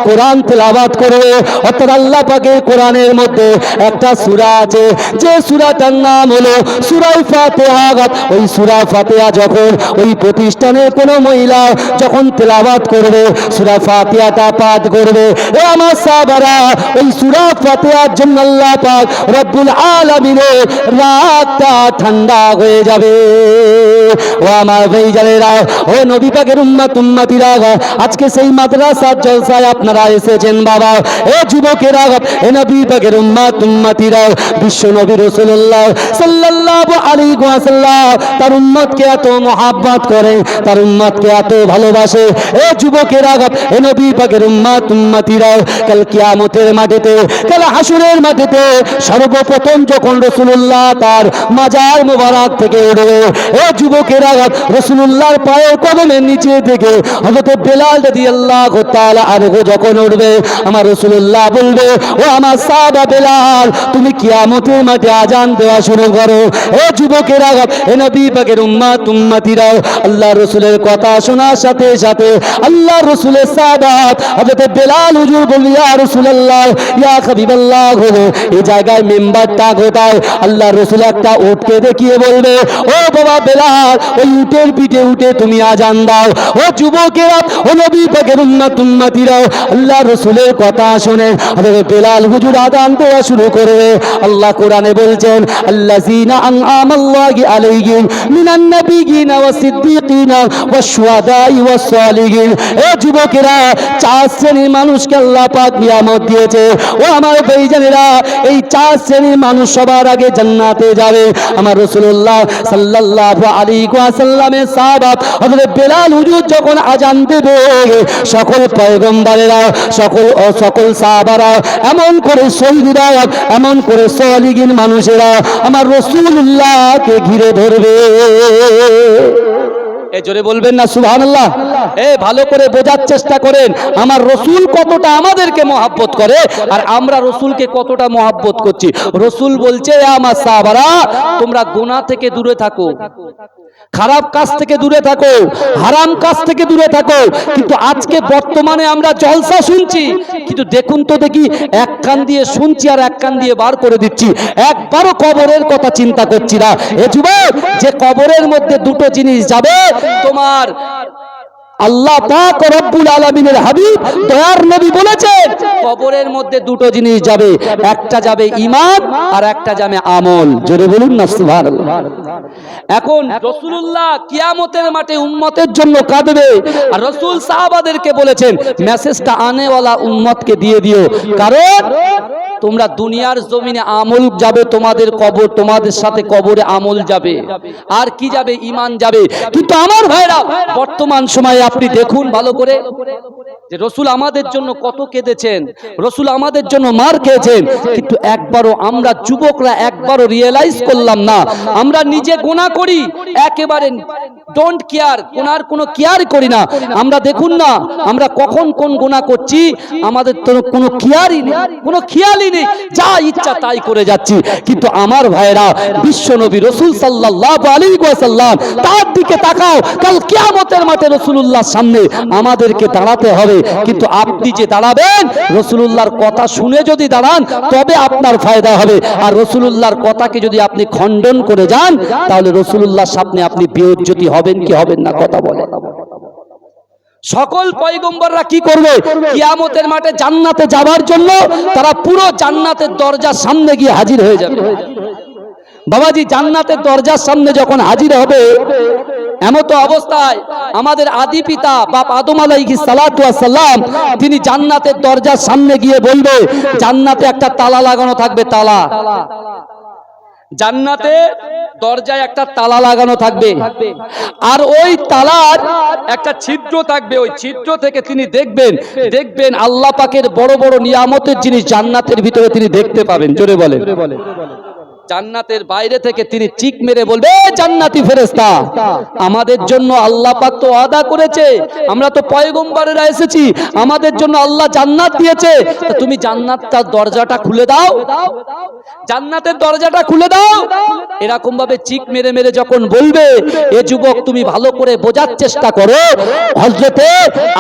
কোরআন তেলাওয়াত করবে, অর্থাৎ আল্লাহ পাকের কোরআনের মধ্যে একটা সূরা আছে, যে সূরাটার নাম হলো সূরা ফাতিহা। ওই সূরা ফাতিহা যখন ওই প্রতিষ্ঠানের কোনো মহিলা যখন তেলাওয়াত করবে, সূরা ফাতিহাটা পাঠ করবে, ও আমার সাহাবারা, ওই সূরা ফাতিহার জন্য আল্লাহ পাক রব্বুল আলামিনের রাতটা ঠান্ডা হয়ে যাবে। ও আমার ভাইজানেরা, ও নবী পাকের উম্মতিরা, আজকে সেই মাদ্রাসার জলসায় আপনারা এসেছেন বাবা। এ যুবকেরা, এ নবী পাকের উম্মতিরা, বিশ্ব নবী রাসূলুল্লাহ সাল্লাল্লাহু আলাইহি ওয়াসাল্লাম তার উম্মতকে এত মহব্বত করে, তার উম্মতকে এত ভালোবাসে। এ যুবকেরা, এ নবী পাকের উম্মতিরা, কাল কিয়ামতের মাঠেতে, কাল হাসরের মাঠেতে সর্বপ্রথম যখন রাসূলুল্লাহ তার মাজার মোবারক থেকে উঠবে, এ যুবকেরা, রাসূলুল্লাহর পায়ের কদমের নিচে থেকে হযরত বেলাল রাদিয়াল্লাহু তাআলা আনহু যখন উঠবে, আমার রাসূলুল্লাহ বলবে, ও আমার সাহাবা বেলাল, তুমি কিয়ামতের মাঠে আজান দেওয়া শুরু করো। এ যুবকেরা, এ নবী পাকের উম্মতিরা, আল্লাহ রাসূলের কথা শোনার সাথে সাথে আল্লাহ রাসূলের সাহাবাত হযরত বেলাল হুজুর বললেন, ইয়া রাসূলুল্লাহ, ইয়া হাবিবাল্লাহ, এই জায়গায় মেম্বারটা কোথায়? আল্লাহ রাসূল একটা উটকে দেখিয়ে বলবে, ও বাবা বেলাল, ওই উটের পিঠে উঠে তুমি আজান দাও। ও যুবকেরা, ও নবী পাকের উম্মতিরা, আল্লাহ রাসূলের কথা শুনে হযরত বেলাল হুজুর আজান দেওয়া শুরু করবে। আল্লাহ কোরআনে বলছেন, আল্লাযীনা আনআমাল্লাহু আলাইহিম মিনান নাবিয়্যিনা ওয়াস সিদ্দীকিনা ওয়াশ শুহাদাই ওয়াস সালিহিন। এ যুবকেরা, চার শ্রেণীর মানুষকে আল্লাহ পাক নিয়ামত দিয়েছে। ও আমার ভাইজানেরা, এই চার শ্রেণীর মানুষ সবার আগে জান্নাতে যাবে। আমার রাসূলুল্লাহ সাল্লাল্লাহু আলাইহি ওয়াসাল্লামের সাহাবা হযরত বেলাল হুজুর যখন আজান দেবে, সকল পয়গম্বরেরা, সকল সাহাবারা, এমন করে শহীদরা, এমন করে সালিহিন মানুষেরা আমার রাসূলুল্লাহকে ঘিরে ধরবে। এ জোরে বলবেন না সুবহানাল্লাহ? এ ভালো করে বোঝার চেষ্টা করেন, আমার রাসূল কতটা আমাদেরকে মহব্বত করে আর আমরা রাসূলকে কতটা মহব্বত করছি। রাসূল বলছে, আমার সাহাবারা, তোমরা গুনাহ থেকে দূরে থাকো, খারাপ কাজ থেকে দূরে থাকো, হারাম কাজ থেকে দূরে থাকো। কিন্তু আজকে বর্তমানে আমরা জলসা শুনছি, কিন্তু দেখুন তো দেখি, এক কান দিয়ে শুনছি আর এক কান দিয়ে বার করে দিচ্ছি, একবারও কবরের কথা চিন্তা করছি না। এ যুবক, যে কবরের মধ্যে দুটো জিনিস যাবে, তোমার আল্লাহ পাক রব্বুল আলামিনের হাবিব দয়ার নবী বলেছেন, কবরের মধ্যে দুটো জিনিস যাবে, একটা যাবে ঈমান আর একটা যাবে আমল। জোরে বলুন না সুবহানাল্লাহ। এখন রাসূলুল্লাহ কিয়ামতের মাঠে উম্মতের জন্য কাঁদবে, আর রাসূল সাহাবাদেরকে বলেছেন, মেসেজটা আনেওয়ালা উম্মতকে দিয়ে দিও, কারণ তোমরা দুনিয়ার জমিনে আমল যাবে, তোমাদের কবর, তোমাদের সাথে কবরে আমল যাবে, আর কি যাবে? ঈমান যাবে। কিন্তু আমার ভাইরা, বর্তমান সময়ে আপনি দেখুন ভালো করে যে রাসূল আমাদের জন্য কত কেঁদেছেন, রাসূল আমাদের জন্য মার খেয়েছেন, কিন্তু একবারও আমরা যুবকরা একবারও রিয়েলাইজ করলাম না। আমরা নিজে গুনাহ করি, একেবারে ডোন্ট কেয়ার, গুনার কোনো কেয়ার করি না। আমরা দেখুন না, আমরা কখন কোন গুনাহ করছি, আমাদের তো কোনো কেয়ারই নেই, কোনো খেয়ালই নেই, যা ইচ্ছা তাই করে যাচ্ছি। কিন্তু আমার ভাইরা, বিশ্ব নবী রাসূল সাল্লাল্লাহু আলাইহি ওয়াসাল্লাম, তার দিকে তাকাও, কাল কিয়ামতের মাঠে রাসূলুল্লাহর সামনে আমাদেরকে দাঁড়াতে হবে। কিন্তু আপনি যে দাঁড়াবেন, রাসূলুল্লাহর কথা শুনে যদি দাঁড়ান, তবে আপনার ফায়দা হবে। আর রাসূলুল্লাহর কথাকে যদি আপনি খণ্ডন করে যান, তাহলে রাসূলুল্লাহর সামনে আপনি বেইজ্জতি হবেন কি হবেন না? কথা বলেন। সকল পয়গম্বররা কি করবে? কিয়ামতের মাঠে জান্নাতে যাওয়ার জন্য তারা পুরো জান্নাতের দরজার সামনে গিয়ে হাজির হয়ে যাবে। বাবাজি, জান্নাতের দরজার সামনে যখন হাজির হবে, এমতো অবস্থায় আমাদের আদি পিতা বাপ আদম আলাইহিস সালাতু ওয়াস সালাম, তিনি জান্নাতের দরজার সামনে গিয়ে বলবে, জান্নাতে একটা তালা লাগানো থাকবে, তালা। জান্নাতে দরজায় একটা তালা লাগানো থাকবে, আর ওই তালার একটা ছিদ্র থাকবে। ওই ছিদ্র থেকে তিনি দেখবেন আল্লাহ পাকের বড় বড় নিয়ামতের জিনিস জান্নাতের ভিতরে তিনি দেখতে পাবেন। জোরে বলেন। জান্নাতের বাইরে থেকে তিনি চিক মেরে বলবে, জান্নাতি ফেরেশতা, আমাদের জন্য আল্লাহ পাক তো ওয়াদা করেছে, আমরা তো পয়গম্বরেরা এসেছি, আমাদের জন্য আল্লাহ জান্নাত দিয়েছে, তো তুমি জান্নাতটার দরজাটা খুলে দাও, জান্নাতের দরজাটা খুলে দাও। এরকম ভাবে চিক মেরে মেরে যখন বলবে, এ যুবক তুমি ভালো করে বোঝার চেষ্টা করো, হযরতে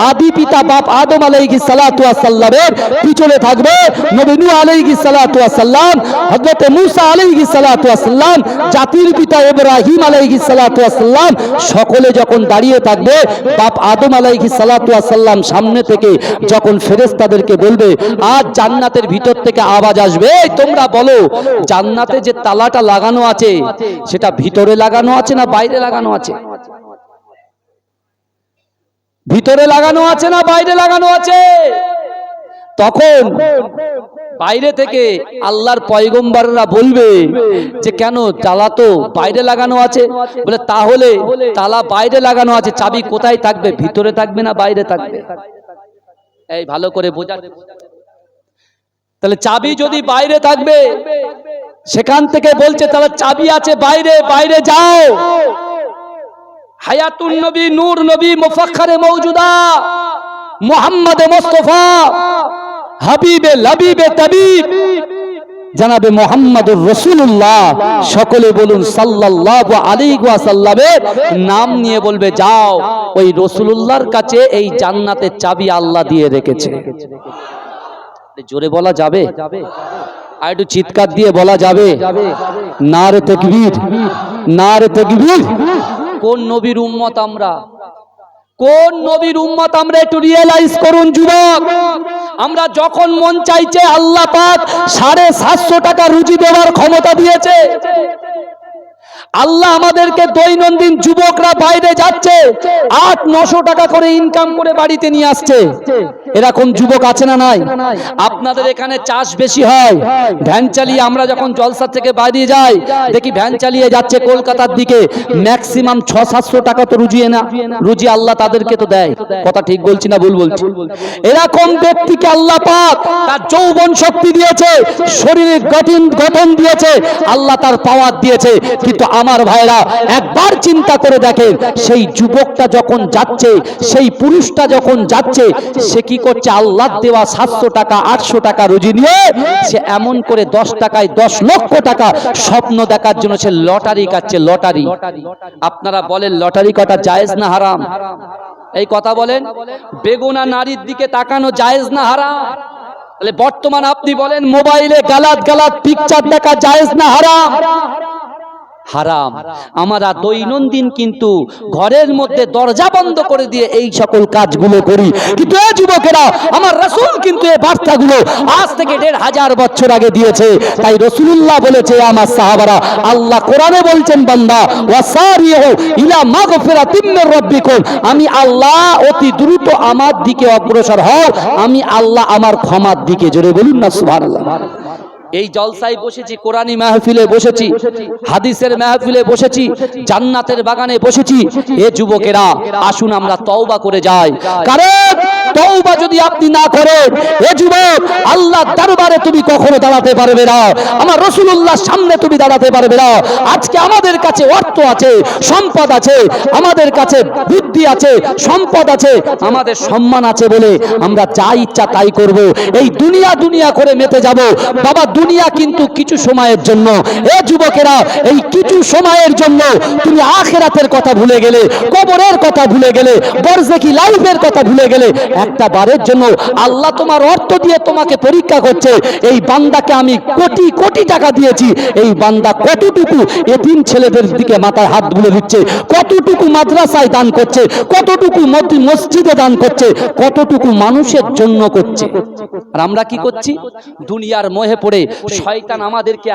আদি পিতা বাপ আদম আলাইহিস সালাতু ওয়াস সালামের পিছনে থাকবে নবী নূহ আলাইহিস সালাতু ওয়াস সালাম, হযরতে মূসা আলাইহিস সালাতু ওয়াস সালাম, জাতির পিতা ইব্রাহিম আলাইহিস সালাতু ওয়াস সালাম, সকলে যখন দাঁড়িয়ে থাকবে, বাপ আদম আলাইহিস সালাতু ওয়াস সালাম সামনে থেকে যখন ফেরেশতাদেরকে বলবে, আজ জান্নাতের ভিতর থেকে আওয়াজ আসবে, তোমরা বলো জান্নাতে যে তালাটা লাগানো আছে সেটা ভিতরে লাগানো আছে না বাইরে লাগানো আছে? ভিতরে লাগানো আছে না বাইরে লাগানো আছে? তখন বাইরে থেকে আল্লাহর পয়গম্বররা বলবে যে কেন, তালা তো বাইরে লাগানো আছে। বলে তাহলে তালা বাইরে লাগানো আছে, চাবি কোথায় থাকবে, ভিতরে থাকবে না বাইরে থাকবে? এই ভালো করে বোঝা। তাহলে চাবি যদি বাইরে থাকবে, সেখান থেকে বলছে তাহলে চাবি আছে বাইরে, বাইরে যাও। হায়াতুন নবী, নূর নবী, মুফাক্খারে মওজুদা, মুহাম্মদে মুস্তাফা, হাবিবে লবিবে তাবিব, জনাবে মুহাম্মদুর রাসূলুল্লাহ, সকলে বলুন সাল্লাল্লাহু আলাইহি ওয়াসাল্লামের নাম নিয়ে বলবে, যাও ওই রাসূলুল্লাহর কাছে এই জান্নাতের চাবি আল্লাহ দিয়ে রেখেছে। জোরে বলা যাবে? আর একটু চিৎকার দিয়ে বলা যাবে? নারে তাকবীর, নারে তাকবীর। কোন নবীর উম্মত আমরা? কোন নবীর উম্মত আমরা? একটু রিয়েলাইজ করুন যুবক। আমরা যখন মন চাইছে আল্লাহ পাক 750 টাকা রুজি দেওয়ার ক্ষমতা দিয়েছে। আল্লাহ আমাদেরকে দৈনন্দিন যুবকরা বাইরে যাচ্ছে 800-900 টাকা করে ইনকাম করে বাড়িতে নিয়ে আসছে। এরকম যুবক আছে না নাই? আপনাদের এখানে চাষ বেশি হয়, ভ্যান চালিয়ে আমরা যখন জলসা থেকে বাইরে যাই দেখি ভ্যান চালিয়ে যাচ্ছে কলকাতার দিকে, ম্যাক্সিমাম 600-700 টাকা তো রুজি আল্লাহ তাদেরকে তো দেয়। কথা ঠিক বলছি না ভুল বলছি? এরকম ব্যক্তিকে আল্লাহ পাক তার যৌবন শক্তি দিয়েছে, শরীরের গঠন দিয়েছে, আল্লাহ তার পাওয়ার দিয়েছে, কিন্তু আমার ভাইরা একবার চিন্তা করে দেখেন, সেই যুবকটা যখন যাচ্ছে, সেই পুরুষটা যখন যাচ্ছে, সে কি করছে? আল্লাহ দেওয়া 700 টাকা 800 টাকা রুজি নিয়ে সে এমন করে 10 টাকায় 10 লক্ষ টাকা স্বপ্ন দেখার জন্য সে লটারি কাটছে। লটারি, আপনারা বলেন লটারি কাটা জায়েজ না হারাম? এই কথা বলেন। বেগুনা নারীর দিকে তাকানো জায়েজ না হারাম? তাহলে বর্তমান আপনি বলেন মোবাইলে গালাত গালাত পিকচার দেখা জায়েজ না হারাম? হারাম। আমরা দৈনন্দিন কিন্তু ঘরের মধ্যে দরজা বন্ধ করে দিয়ে এই সকল কাজগুলো করি, কিন্তু এই যুবকেরা, আমার রাসূল কিন্তু এই বার্তাগুলো আজ থেকে 1500 বছর আগে দিয়েছে। তাই রাসূলুল্লাহ বলেছে, আমার সাহাবারা, আল্লাহ কোরআনে বলছেন, বান্দা ওয়াসারিউ ইলা মাগফিরাতিম মির রাব্বিকুম, আমি আল্লাহ অতি দ্রুত আমার দিকে অগ্রসর হও, আমি আল্লাহ আমার ক্ষমার দিকে। জোরে বলুন না সুবহানাল্লাহ। এই জলসায় বসেছি, কোরআনী মাহফিলে বসেছি, হাদিসের মাহফিলে বসেছি, জান্নাতের বাগানে বসেছি। এ যুবকেরা, আসুন আমরা তওবা করে যাই। কারণ তওবা যদি আপনি না করেন, এ যুবক, আল্লাহর দরবারে তুমি কখনো দাঁড়াতে পারবে না, আমার রাসূলুল্লাহর সামনে তুমি দাঁড়াতে পারবে না। আজকে আমাদের কাছে অর্থ আছে, সম্পদ আছে, আমাদের কাছে বুদ্ধি আছে, সম্পদ আছে, আমাদের সম্মান আছে বলে আমরা যা ইচ্ছা তাই করব, এই দুনিয়া করে মেতে যাব। বাবা, দুনিয়া কিন্তু কিছু সময়ের জন্য। এ যুবকেরা, এই কিছু সময়ের জন্য তুমি আখিরাতের কথা ভুলে গেলে, কবরের কথা ভুলে গেলে, বরজাকি লাইফের কথা ভুলে গেলে, একটা বারের জন্য আল্লাহ তোমার অর্থ দিয়ে তোমাকে পরীক্ষা করছে। এই বান্দাকে আমি কোটি কোটি টাকা দিয়েছি, এই বান্দা কতটুকু এতিম ছেলেদের দিকে মাথায় হাত বুলে দিচ্ছে, কতটুকু মাদ্রাসায় দান করছে, কতটুকু মসজিদে দান করছে, কতটুকু মানুষের জন্য করছে। আর আমরা কি করছি? দুনিয়ার মোহে পড়ে শয়তান আমাদেরকে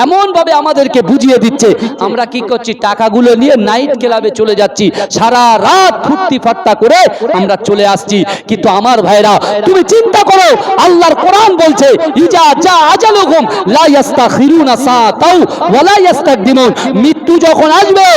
এমন ভাবে আমাদেরকে বুঝিয়ে দিচ্ছে, আমরা কি করছি? টাকাগুলো নিয়ে নাইট ক্লাবে চলে যাচ্ছি, সারা রাত ফুর্তি ফাট্টা করে আমরা চলে আসছি। কিন্তু আমার ভাইরা, তুমি চিন্তা করো, আল্লাহর কোরআন বলছে ইজা জা আজালুহুম লা ইস্তাখিরুনা সাআতাও ওয়া লা ইস্তাকদিমুন। মৃত্যু যখন আসবে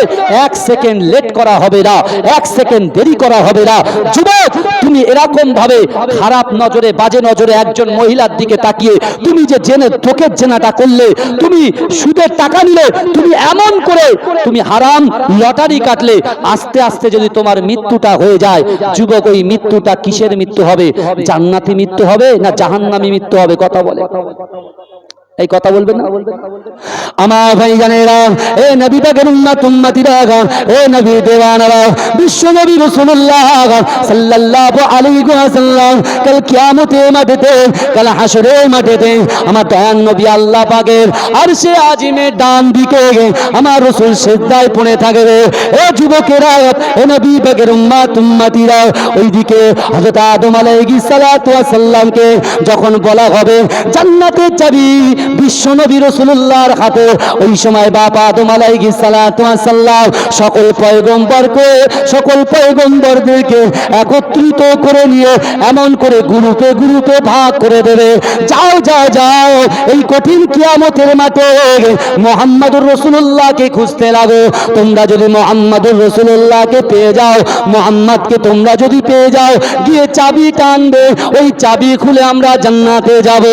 1 সেকেন্ড লেট করা হবে না, 1 সেকেন্ড দেরি করা হবে না। যুবক, তুমি এরকম ভাবে খারাপ নজরে, বাজে নজরে একজন মহিলার দিকে তাকিয়ে তুমি যে জেনে চোখের জেনাটা করলে, তুমি সুদের টাকা নিলে, তুমি এমন করে তুমি হারাম লটারি কাটলে, আস্তে আস্তে যদি তোমার মৃত্যুটা হয়ে যায়, যুবক, ওই মৃত্যুটা কিসের মৃত্যু হবে? জান্নাতি মৃত্যু হবে না জাহান্নামী মৃত্যু হবে? কথা বলে, এই কথা বলবেন না? আমার ভাইজানেরা, এ নবী পাকের উম্মত উম্মতিরা, এ নবী দেওয়ানারা, বিশ্ব নবী রাসূলুল্লাহ সাল্লাল্লাহু আলাইহি ওয়াসাল্লাম কাল কিয়ামতের মাঠেতে, কাল হাসরের মাঠেতে আমার দয়ান নবী আল্লাহ পাকের আরশে আজিমের ডান দিকে আমার রাসূল সিজদায় পড়ে থাকবে। এ যুবকেরা, এ নবী পাকের উম্মত উম্মতিরা, ওইদিকে হযরত আদম আলাইহিস সালাতু ওয়াস সালামকে যখন বলা হবে জান্নাতের চাবি বিশ্ব নবী রাসূলুল্লাহর হাতে, ওই সময় বাবা আদম আলাইহিস সালাতু ওয়াস সালাম সকল পয়গম্বরকে, সকল পয়গম্বরদেরকে একত্রিত করে নিয়ে এমন করে গ্রুপে গ্রুপে ভাগ করে দেবে, যাও যাও যাও, এই কঠিন কিয়ামতের মাঠে মুহাম্মদুর রাসূলুল্লাহকে খুঁজতে লাগো। তোমরা যদি মুহাম্মদুর রাসূলুল্লাহকে পেয়ে যাও, মুহাম্মদকে তোমরা যদি পেয়ে যাও, গিয়ে চাবি টানবে, ওই চাবি খুলে আমরা জান্নাতে যাব।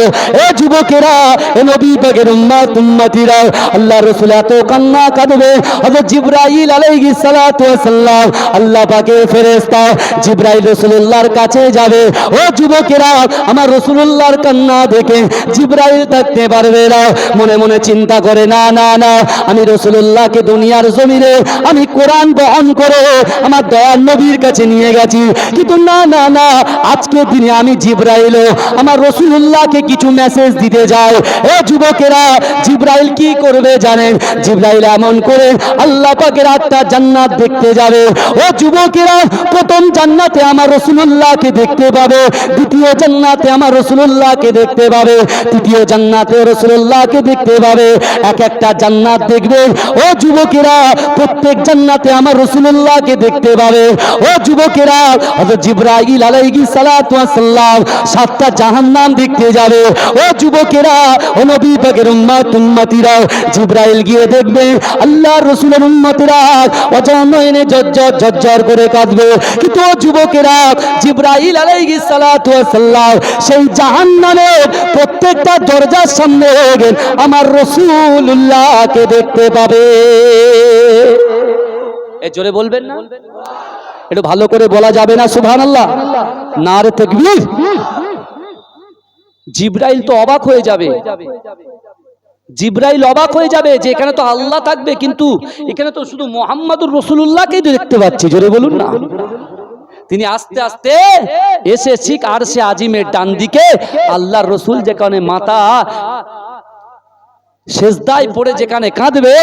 এ যুবকেরা, এ নবী পাকের উম্মত উম্মতিরা, আল্লাহ রাসূল এত কান্না কাঁদবে, হযরত জিবরাইল আলাইহিস সালাতু ওয়াস সালাম, আল্লাহ পাকের ফেরেশতা জিবরাইল রাসূলুল্লাহর কাছে যাবে। ও যুবকেরা, আমার রাসূলুল্লাহর কান্না দেখে জিবরাইল থাকতে পারবে না, মনে মনে চিন্তা করে, না না না, আমি রাসূলুল্লাহকে দুনিয়ার জমিনে আমি কোরআন বহন করে আমার দয়ার নবীর কাছে নিয়ে গেছি, কিন্তু না না না, আজকে দিনে আমি জিবরাইল আমার রাসূলুল্লাহকে কিছু মেসেজ দিতে যাই। এ যুবকেরা, জিবরাইল কি করবে জানেন? জিবরাইল এমন করে আল্লাহ পাকের 8টা জান্নাত দেখতে যাবে। ও যুবকেরা, প্রথম জান্নাতে আমার রাসূলুল্লাহকে দেখতে পাবে, দ্বিতীয় জান্নাতে আমার রাসূলুল্লাহকে দেখতে পাবে, তৃতীয় জান্নাতে রাসূলুল্লাহকে দেখতে পাবে। এক একটা জান্নাত দেখবে। ও যুবকেরা, প্রত্যেক জান্নাতে আমার রাসূলুল্লাহকে দেখতে পাবে। ও যুবকেরা, হযরত জিবরাইল আলাইহিস সালাতু ওয়াস সালাম 7টা জাহান্নাম দেখতে যাবে। ও যুবকেরা, ও নবী পাকের উম্মত উম্মতিরা, জিবরাইল গিয়ে দেখবে আল্লাহর রাসূলের উম্মতেরা অজানয়নে ঝরঝর ঝরঝর করে কাঁদবে। কিন্তু ও যুবকেরা, জিবরাইল আলাইহিস সালাতু ওয়াস সালাম সেই জাহান্নামের প্রত্যেকটা দরজার সামনে আমার রাসূলুল্লাহকে দেখতে পাবে। এ জোরে বলবেন না? একটু ভালো করে বলা যাবে না সুবহানাল্লাহ? নারে তাকবীর। জিবরাইল তো অবাক হয়ে যাবে, জিবরাইল অবাক হয়ে যাবে যে এখানে তো আল্লাহ থাকবে, কিন্তু এখানে তো শুধু মুহাম্মদুর রাসূলুল্লাহকেই দেখতে পাচ্ছি। জোরে বলুন না। তিনি আস্তে আস্তে এসে ঠিক আরশে আজিমের ডান দিকে আল্লাহর রাসূল যেখানে মাথা সেজদায় পড়ে যেখানে কাঁদবে,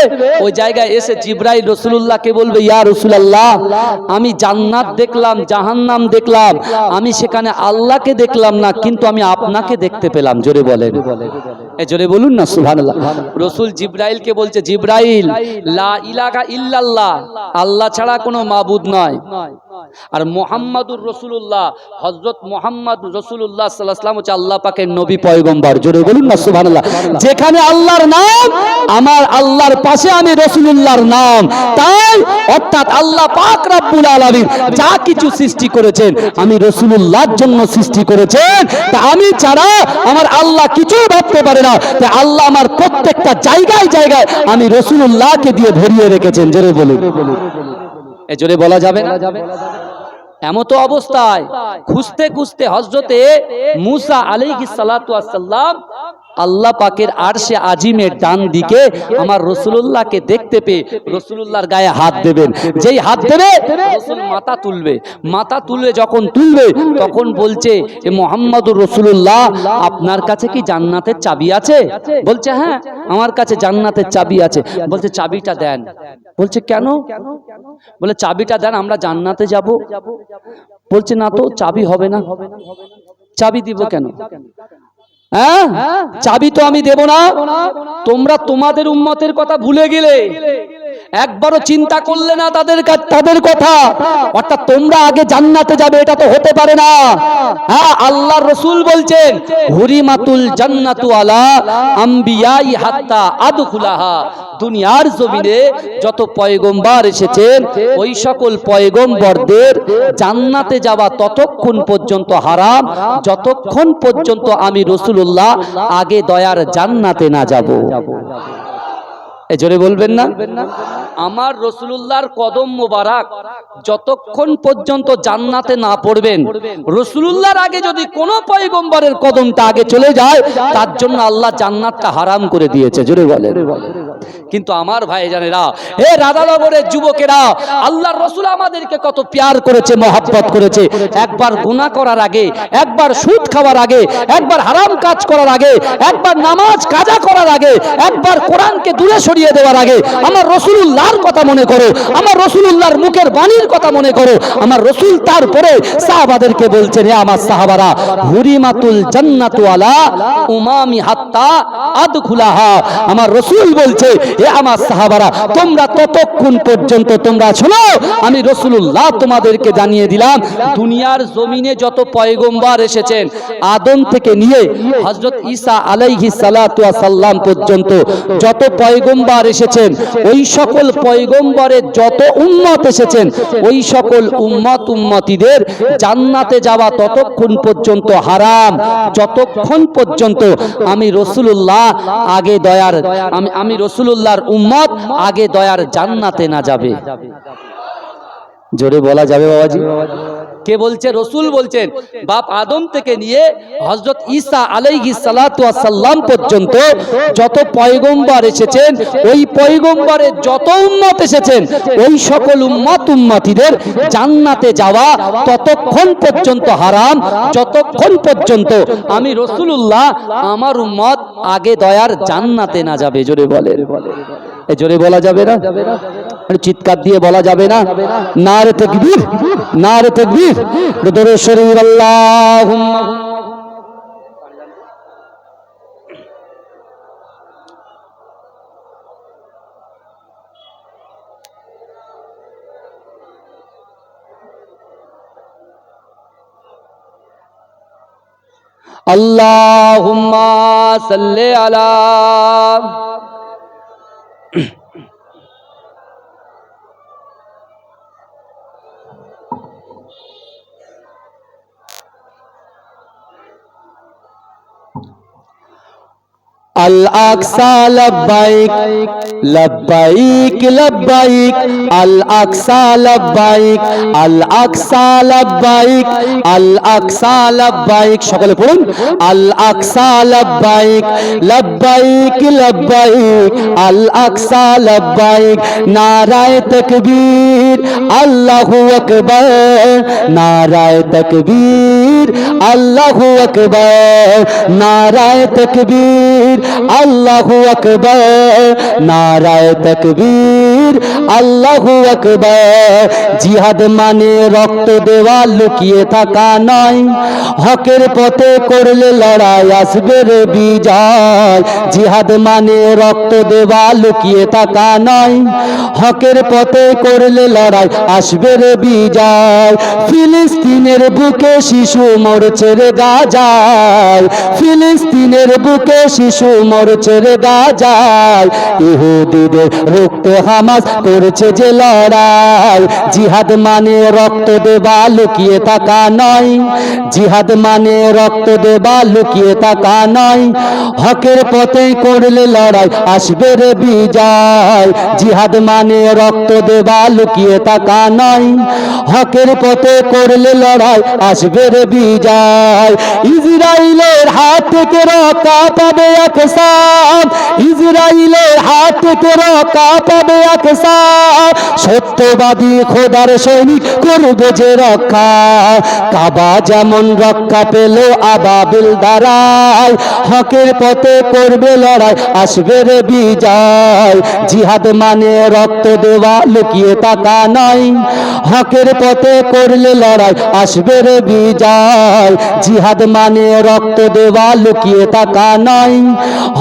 ওই জায়গায় এসে জিবরাইল রাসূলুল্লাহকে বলবে, ইয়া রাসূলুল্লাহ, আমি জান্নাত দেখলাম, জাহান্নাম দেখলাম, আমি সেখানে আল্লাহকে দেখলাম না, কিন্তু আমি আপনাকে দেখতে পেলাম। জোরে বলেন, এ জোরে বলুন না সুবহানাল্লাহ। রাসূল জিবরাইলকে বলছে, জিবরাইল, লা ইলাহা ইল্লাল্লাহ, আল্লাহ ছাড়া কোনো মাবুদ নয়, আর মুহাম্মাদুর রাসূলুল্লাহ, হযরত মুহাম্মদ রাসূলুল্লাহ সাল্লাল্লাহু আলাইহি ওয়াসাল্লাম হচ্ছে আল্লাহ পাকের নবী পয়গম্বর। জোরে বলুন না সুবহানাল্লাহ। যেখানে আল্লাহর নাম, আমার আল্লাহর পাশে আমি রাসূলুল্লাহর নাম, তাই অর্থাৎ আল্লাহ পাক রব্বুল আলামিন যা কিছু সৃষ্টি করেছেন আমি রাসূলুল্লাহর জন্য সৃষ্টি করেছেন, তা আমি ছাড়া আমার আল্লাহ কিছু ভাবতে পারে না, তাই আল্লাহ আমার প্রত্যেকটা জায়গায় জায়গায় আমি রাসূলুল্লাহকে দিয়ে ভরিয়ে রেখেছেন। জোরে বলুন, এ জোরে বলা যাবে না? এমতো অবস্থায় খুঁজতে খুঁজতে হযরতে মূসা আলাইহিস সালাতু ওয়াস সালাম আল্লাহ পাকের আরশে আজিমের ডান দিকে আমার রাসূলুল্লাহকে দেখতে পেয়ে রাসূলুল্লাহর গায়ে হাত দেবেন। যেই হাত দেবে রাসূল মাথা তুলবে, মাথা তুলবে, যখন তুলবে তখন বলছে, এ মুহাম্মদুর রাসূলুল্লাহ, আপনার কাছে কি জান্নাতের চাবি আছে? বলছে, হ্যাঁ, আমার কাছে জান্নাতের চাবি আছে। বলছে, চাবিটা দেন। বলছে, কেন? বলে, চাবিটা দেন, আমরা জান্নাতে যাব। বলছে, না তো, চাবি হবে না। চাবি দিব কেন? হ্যাঁ, চাবি তো আমি দেব না। তোমরা তোমাদের উম্মতের কথা ভুলে গেলে, একবারও চিন্তা করলে না তাদের কথা। অর্থাৎ তোমরা আগে জান্নাতে যাবে, এটা তো হতে পারে না। হ্যাঁ, আল্লাহর রাসূল বলছেন হুরিমাতুল জান্নাতু আলা আম্বিয়াই হাত্তা আদখুলাহা। দুনিয়ার জমিনে যত পয়গম্বর এসেছেন ওই সকল পয়গম্বরদের জান্নাতে যাওয়া ততক্ষণ পর্যন্ত হারাম যতক্ষণ পর্যন্ত আমি রাসূলুল্লাহ আগে দয়ার জান্নাতে না যাব। জোরে বলবেন না? আমার রাসূলুল্লাহর কদম মোবারক যতক্ষণ পর্যন্ত জান্নাতে না পড়বেন, রাসূলুল্লাহর আগে যদি কোনো পয়গম্বরের কদমটা আগে চলে যায় তার জন্য আল্লাহ জান্নাতটা হারাম করে দিয়েছে। জোরে বলেন। কিন্তু আমার ভাইজানেরা, হে রাধানগরের যুবকেরা, আল্লাহর রাসূল আমাদেরকে কত প্যার করেছে, মহব্বত করেছে। একবার গুনাহ করার আগে, একবার সুদ খাওয়ার আগে, একবার হারাম কাজ করার আগে, একবার নামাজ কাজা করার আগে, একবার কোরআনকে দূরে সরিয়ে দেওয়ার আগে আমার রাসূলুল্লাহর কথা মনে করো, আমার রাসূলুল্লাহর মুখের বাণীর কথা মনে করো। আমার রাসূল তারপরে সাহাবাদেরকে বলছেন, হে আমার সাহাবারা, হুরিমাতুল জান্নাতু আলা উমামি হাত্তা আদখুলাহা। আমার রাসূল বলছে, হে আমার সাহাবারা, তোমরা ততক্ষণ পর্যন্ত তোমরা শোনো, আমি রাসূলুল্লাহ তোমাদেরকে জানিয়ে দিলাম দুনিয়ার জমিনে যত পয়গম্বর এসেছেন আদম থেকে নিয়ে হযরত ঈসা আলাইহিস সালাতু ওয়াস সালাম পর্যন্ত যত পয়গম্বর এসেছেন ওই সকল পয়গম্বরের যত উম্মত এসেছেন ওই সকল উম্মতিদের জান্নাতে যাওয়া ততক্ষণ পর্যন্ত হারাম যতক্ষণ পর্যন্ত আমি রাসূলুল্লাহ আগে দয়ার আমি রাসূলুল্লাহর উম্মত আগে দয়ার জান্নাতে না যাবে। জোরে বলা যাবে বাবাজি? কে বলছে? রাসূল বলছেন বাপ আদম থেকে নিয়ে হযরত ঈসা আলাইহিস সালাতু ওয়াস সালাম পর্যন্ত যত পয়গম্বর এসেছেন ওই পয়গম্বরের যত উম্মত এসেছেন ওই সকল উম্মতিদের জান্নাতে যাওয়া ততক্ষণ পর্যন্ত হারাম যতক্ষণ পর্যন্ত আমি রাসূলুল্লাহ আমার উম্মত আগে দয়ার জান্নাতে না যাবে। জোরে বলেন। জোরে বলা যাবে না? চিৎকার দিয়ে বলা যাবে না? নারে তাকবীর, নারে তাকবীর, দরুদ শরীফ আল্লাহুম্মা। আল্লাহুম্মা সাল্লি আলা আল-আকসা লাব্বাইক লাব্বাইক লাব্বাইক আল-আকসা লাব্বাইক আল-আকসা লাব্বাইক আল-আকসা লাব্বাইক। সকলে পড়ুন, আল-আকসা লাব্বাইক লাব্বাইক লাব্বাইক আল-আকসা লাব্বাইক। নারায়ে তাকবীর, আল্লাহু আকবার, নারায়ে তাকবীর, আল্লাহু আকবার, নারায়ে তাকবীর, আল্লাহু আকবার, নারায়ে তাকবীর, আল্লাহু আকবার। জিহাদ মানে রক্ত দেওয়া, লুকিয়ে থাকা নয়, হকের পথে করলে লড়াই আসবে রে বিজয়। জিহাদ মানে রক্ত দেওয়া, লুকিয়ে থাকা নয়, হকের পথে করলে লড়াই আসবে রে বিজয়। ফিলিস্তিনের বুকে শিশু মরছে রে গাজায়, ফিলিস্তিনের বুকে শিশু মরছে রে গাজায়। ইহুদিদের রক্তে হামাস করেছে যে লড়াই। জিহাদ মানে রক্ত দেওয়া, লুকিয়ে থাকা নয়, জিহাদ মানে রক্ত দেওয়া, লুকিয়ে থাকা নয়, হকের পথে করলে লড়াই আসবে রে বিজয়। জিহাদ মানে রক্ত দেওয়া, লুকিয়ে থাকা নয়, হকের পথে করলে লড়াই আসবে রে বিজয়। ইসরায়েলের হাত থেকে রক্ষা পাবে আকসা, ইসরায়েলের হাত থেকে রক্ষা পাবে আকসা। সত্যবাদী খোদার সৈনিক করবে যে রক্ষা। কাবা যেমন রক্ষা পেল আবাবিল দ্বারাই, হকের পথে করবে লড়াই আসবে রে বিজয়। জিহাদ মানে রক্ত দেওয়া, লুকিয়ে থাকা নয়, হকের পথে করলে লড়াই আসবে রে বিজয়। জিহাদ মানে রক্ত দেওয়া, লুকিয়ে থাকা নয়,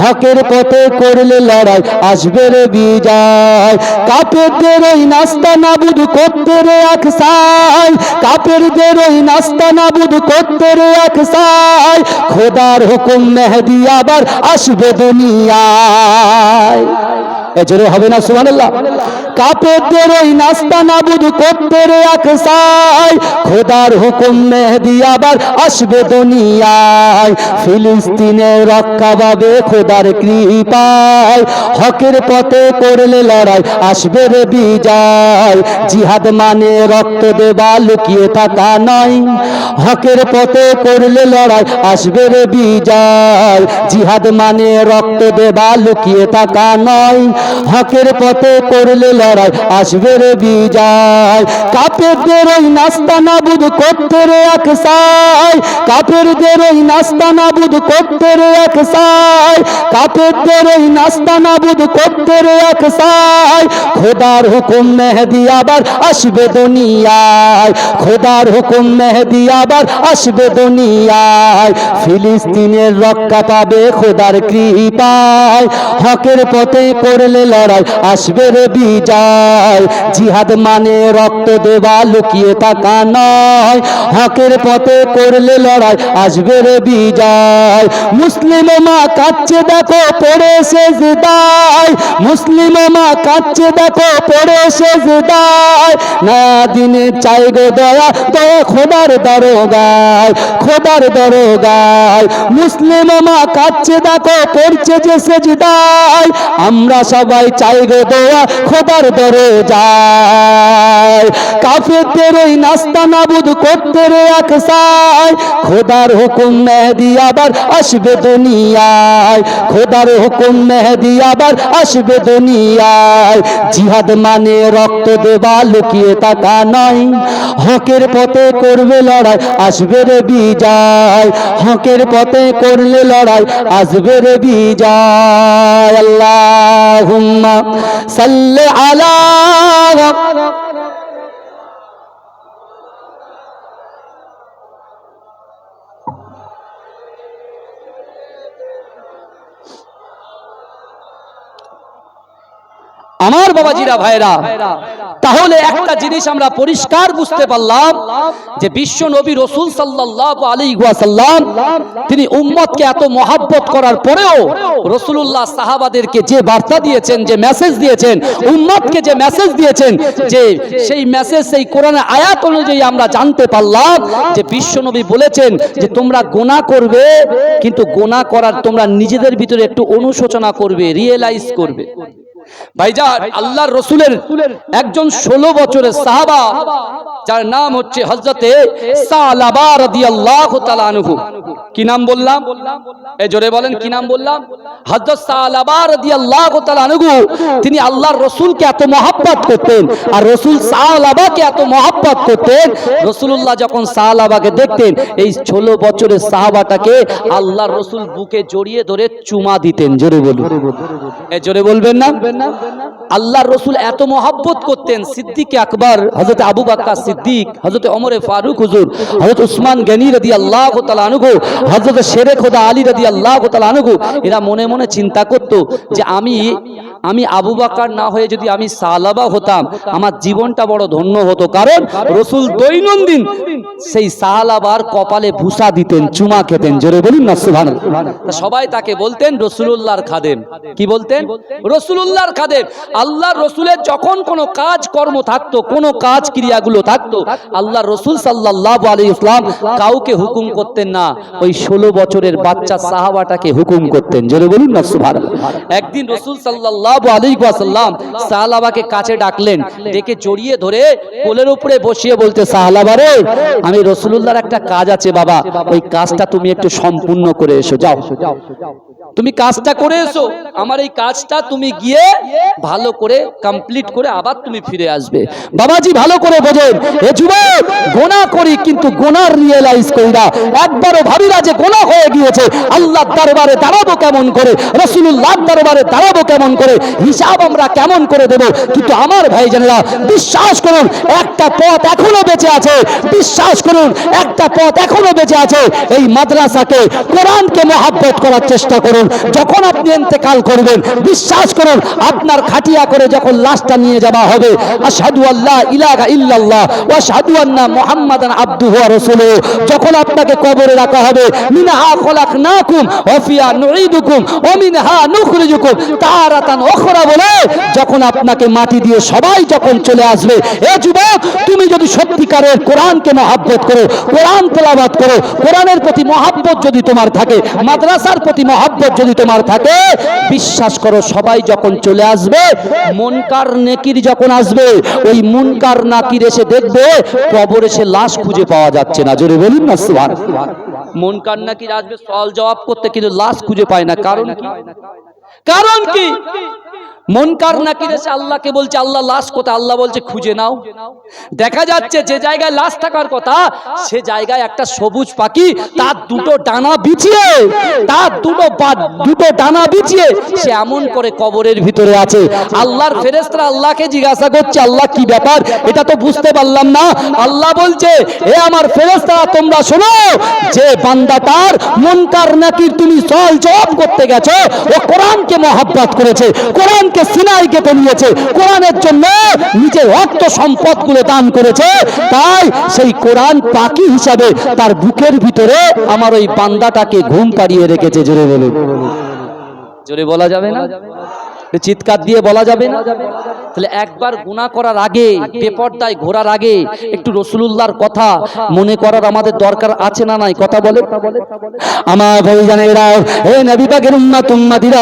হকের পথে করলে লড়াই আসবে রে বিজয়। কাফেরদের ওই নাস্তা নাবুদ করতে রে আকসাই, কাফেরদের ওই নাস্তা নাবুদ করতে রে আকসাই, খোদার হুকুম মেহেদী আবার আসবে দুনিয়ায়। এজরে হবে না সুবহানাল্লাহ? কাফেরদের ওই নাস্তা নাবুদ করতে রে আকসাই, খোদার হুকুম মেহেদী আবার আসবে দুনিয়ায়। ফিলিস্তিনে রক্ষা পাবে খোদার কৃপায়, হকের পথে করলে লড়াই আসবে রে বিজয়। জিহাদ মানে রক্ত দেবা লুকিয়ে থাকা নয়, হকের পথে করলে লড়াই আসবে রে বিজয়। জিহাদ মানে রক্ত দেবা লুকিয়ে থাকা নয়, হকের পথে করলে লড়াই আসবে রে বিজয়। কাফেরদের ওই নাস্তা নাবুদ করতে রে আকসাই, কাফেরদের ওই নাস্তা নাবুদ করতে রে আকসাই, কাফেরদের ওই নাস্তা নাবুদ করতে রে আকসাই, খোদার হুকুম মেহেদী আবার আসবে দুনিয়ায়, খোদার হুকুম মেহেদী আবার আসবে দুনিয়ায়। ফিলিস্তিনের রক্ষা পাবে খোদার কৃপায়, হকের পথে করলে লড়াই আসবে রে বিজয়। জিহাদ মানে রক্ত দেবা লুকিয়ে থাকা নয়, হকের পথে করলে লড়াই আসবে রে বিজয়। মুসলিম মা কাঁদছে দেখো পড়ে সেজদায়, মুসলিম মা কাঁদছে দেখো পড়ে সেজদায়, না দিনে চাই গো দয়া দয়া খোদার দরগায়, খোদার দরগায়। মুসলিম মা কাঁদছে দেখো পড়ছে যে সেজদায়, আমরা সবাই চাই গো দয়া খোদার দরজায়। কাফেরদের ওই নাস্তা নাবুদ করতে রে আকসাই, খোদার হুকুম মেহেদী আবার আসবে দুনিয়ায়, খোদার হুকুম মেহেদী আবার আসবে দুনিয়ায়। জিহাদ মানে রক্ত দেবা লুকিয়ে থাকা নয়, হকের পথে করবে লড়াই আসবে রে বিজয়, হকের পথে করলে লড়াই আসবে রে বিজয়। আল্লাহুম্মা সাল্লি আলা আমার বাবাজিরা ভাইরা। তাহলে একটা জিনিস আমরা পরিষ্কার বুঝতে পারলাম যে বিশ্ব নবী রাসূল সাল্লাল্লাহু আলাইহি ওয়াসাল্লাম তিনি উম্মতকে এত মহব্বত করার পরেও রাসূলুল্লাহ সাহাবাদেরকে যে বার্তা দিয়েছেন, যে মেসেজ দিয়েছেন, উম্মতকে যে মেসেজ দিয়েছেন, যে সেই মেসেজ সেই কোরআনের আয়াত অনুযায়ী আমরা জানতে পারলাম যে বিশ্ব নবী বলেছেন যে তোমরা গুনাহ করবে, কিন্তু গুনাহ করার তোমরা নিজেদের ভিতরে একটু অনুশোচনা করবে, রিয়েলাইজ করবে। ভাইজান, আল্লাহর রাসূলের একজন 16 বছরের সাহাবা যার নাম হচ্ছে হযরতে সালাবা রাদিয়াল্লাহু তাআলা আনহু। কি নাম বললাম? এই জোরে বলেন কি নাম বললাম? হযরত সালাবা রাদিয়াল্লাহু তাআলা আনহু তিনি আল্লাহর রাসূলকে এত মহব্বত করতেন, আর রাসূল সালাবাকে এত মহব্বত করতেন। রাসূলুল্লাহ যখন সালাবাকে দেখতেন, এই 16 বছরের সাহাবাটাকে আল্লাহর রাসূল বুকে জড়িয়ে ধরে চুমা দিতেন। জোরে বলুন, এই জোরে বলবেন না? আল্লাহর রাসূল এত মহব্বত করতেন। সিদ্দিক আকবর হযরত আবু বকর সিদ্দিক, হযরত ওমর ফারুক হুজুর, হযরত উসমান গনি রাদিয়াল্লাহু তাআলা আনহু, হযরত শেরে খোদা আলী রাদিয়াল্লাহু তাআলা আনহু, এরা মনে মনে চিন্তা করত যে আমি আবু বকর না হয়ে যদি আমি সালাবা হতাম, আমার জীবনটা বড় ধন্য হতো। কারণ রাসূল দৈনন্দিন সেই সালাবার কপালে ভুসা দিতেন, চুমা খেতেন। জোরে বলুন না সুবহানাল্লাহ। সবাই তাকে বলতেন রাসূলুল্লাহর খাদেম। কি বলতেন? রাসূলুল্লাহর খাদেম। আল্লাহর রাসূলের যখন কোনো কাজ কর্ম থাকতো, কোনো কাজ ক্রিয়াগুলো থাকতো, আল্লাহর রাসূল সাল্লাল্লাহু আলাইহি ওয়াসাল্লাম কাউকে হুকুম করতেন না, ওই 16 বছরের বাচ্চা সাহাবাটাকে হুকুম করতেন। জোরে বলুন না সুবহানাল্লাহ। একদিন রাসূল সাল্লাল্লাহু আলাইহি ওয়াসাল্লাম সাহাবাকে কাছে ডাকলেন, ডেকে জড়িয়ে ধরে কোলের উপরে বসিয়ে বলতে, সাহাবা রে, আমি রাসূলুল্লাহর একটা কাজ আছে বাবা, ওই কাজটা তুমি একটু সম্পূর্ণ করে এসো, যাও। তুমি কাজটা করে এসো, আমার এই কাজটা তুমি গিয়ে ভালো করে কমপ্লিট করে আবার তুমি ফিরে আসবে। বাবাজি ভালো করে বোঝেন, এ যুবক গোনা করি কিন্তু গোনার রিয়েলাইজ করি না, একবারও ভাবি না যে গোনা হয়ে গিয়েছে আল্লাহর দরবারে দাঁড়াবো কেমন করে, রাসূলুল্লাহর দরবারে দাঁড়াবো কেমন করে, হিসাব আমরা কেমন করে দেব। কিন্তু আমার ভাইজানেরা বিশ্বাস করুন একটা পথ এখনো বেঁচে আছে, বিশ্বাস করুন একটা পথ এখনো বেঁচে আছে। এই মাদ্রাসাকে কোরআনকে মহব্বত করার চেষ্টা করুন। যখন আপনি ইন্তেকাল করবেন বিশ্বাস করুন আপনার খাটিয়া করে যখন লাশটা নিয়ে যাওয়া হবে, আশহাদু আল্লা ইলাহা ইল্লাল্লাহ ওয়া আশহাদু আন্না মুহাম্মাদান আবদুহু ওয়া রাসূলুহু, যখন আপনাকে কবরে রাখা হবে মিনহা খলাকনাকুম ওয়া ফিহা নুঈদুকুম ওয়া মিনহা নুখরিজুকুম তারাতান উখরা বলে যখন আপনাকে মাটি দিয়ে সবাই যখন চলে আসবে, এ যুবক তুমি যদি সত্যিকারের কোরআনকে মহব্বত করো, কোরআন তেলাওয়াত করো, কোরআনের প্রতি মহব্বত যদি তোমার থাকে, মাদ্রাসার প্রতি মহব্বত যদি তোমার থাকে, বিশ্বাস করো সবাই যখন চলে আসবে, মুনকার নেকির যখন আসবে, ওই মুনকার নাকির এসে দেখবে কবরে সে লাশ খুঁজে পাওয়া যাচ্ছে না। জোরে বলুন না সুবহানাল্লাহ। মুনকার নাকির আসবে সওয়াল জবাব করতে, কিন্তু লাশ খুঁজে পায় না। কারণ কি? কারণ কি? মুনকার নাকির এসে আল্লাহকে বলছে আল্লাহ লাশ কোথায়, আল্লাহ বলছে খুঁজে নাও। দেখা যাচ্ছে যে জায়গায় লাশ থাকার কথা সে জায়গায় একটা সবুজ পাখি তার দুটো ডানা বিছিয়ে, তার দুটো ডানা বিছিয়ে সে এমন করে কবরের ভিতরে আছে। আল্লাহর ফেরেশতারা আল্লাহকে জিজ্ঞাসা করছে আল্লাহ কি ব্যাপার, এটা তো বুঝতে পারলাম না। আল্লাহ বলছে এ আমার ফেরেশতারা তোমরা শোনো, যে বান্দা তার মুনকার নাকির তুমি সওয়াল জবাব করতে গেছো, ও কোরআনকে মহব্বত করেছে, কোরআনকে সিনায় গেঁথে নিয়েছে, কোরআনের জন্য নিজের রক্ত সম্পদগুলো দান করেছে, তাই সেই কোরআন পাখি হিসাবে তার বুকের ভিতরে আমার ওই বান্দাটাকে ঘুম পাড়িয়ে রেখেছে। জোরে বলুন। জোরে বলা যাবে না, চিৎকার দিয়ে বলা যাবে না। তাহলে একবার গুনাহ করার আগে, বেপরদায় ঘোরার আগে একটু রাসূলুল্লাহর কথা মনে করার আমাদের দরকার আছে না নাই? কথা বলে আমার ভাইজানেরা, হে নবী পাকের উম্মত উম্মতিরা,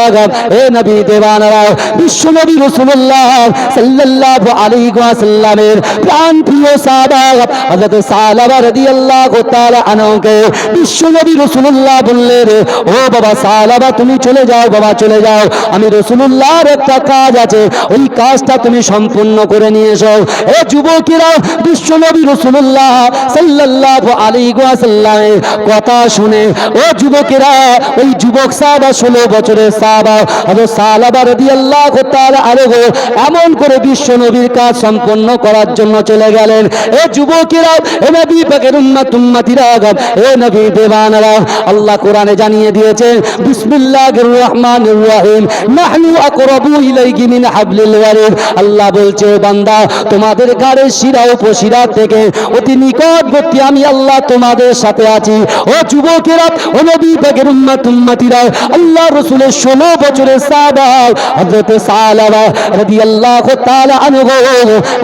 হে নবী দেওয়ানারা, বিশ্ব নবী রাসূলুল্লাহ সাল্লাল্লাহু আলাইহি ওয়াসাল্লামের প্রাণ প্রিয় সাহাবা হযরত সালাবা রাদিয়াল্লাহু তাআলা আনহুকে বিশ্ব নবী রাসূলুল্লাহ বললেন, ও বাবা সালাবা তুমি চলে যাও, বাবা চলে যাও, আমি রাসূলুল্লাহ একটা কাজ আছে, ওই কাজটা তুমি সম্পূর্ণ করে নিয়ে এসো। এ যুবকেরা বিশ্ব নবী রাসূলুল্লাহ সাল্লাল্লাহু আলাইহি ওয়াসাল্লামের কথা শুনে, ও যুবকেরা ওই যুবক সাহাবা 16 বছরের সাহাবা হযরত সালাবা রাদিয়াল্লাহু তাআলা আনহু এমন করে বিশ্ব নবীর কাজ সম্পন্ন করার জন্য চলে গেলেন। এ যুবকেরা, এ নবী পাকের উম্মত উম্মতিরা, এ নবী দেওয়ানারা, আল্লাহ কোরআনে জানিয়ে দিয়েছেন বিসমিল্লাহির রহমানির রহিম নাহনু আকরাবু ইলাইহি মিন হাবলিল ওয়ারিদ। আল্লাহ বলছে বান্দা তোমাদের গাড়ির শিরা উপশিরা থেকে অতি নিকটবর্তী আমি আল্লাহ তোমাদের সাথে আছি। ও যুবকেরা, ও নবী পাকের উম্মত উম্মতিরা, আল্লাহ রাসূলের 16 বছরের সাহাবা হযরত সালাবা রাদিয়াল্লাহু তাআলা আনহু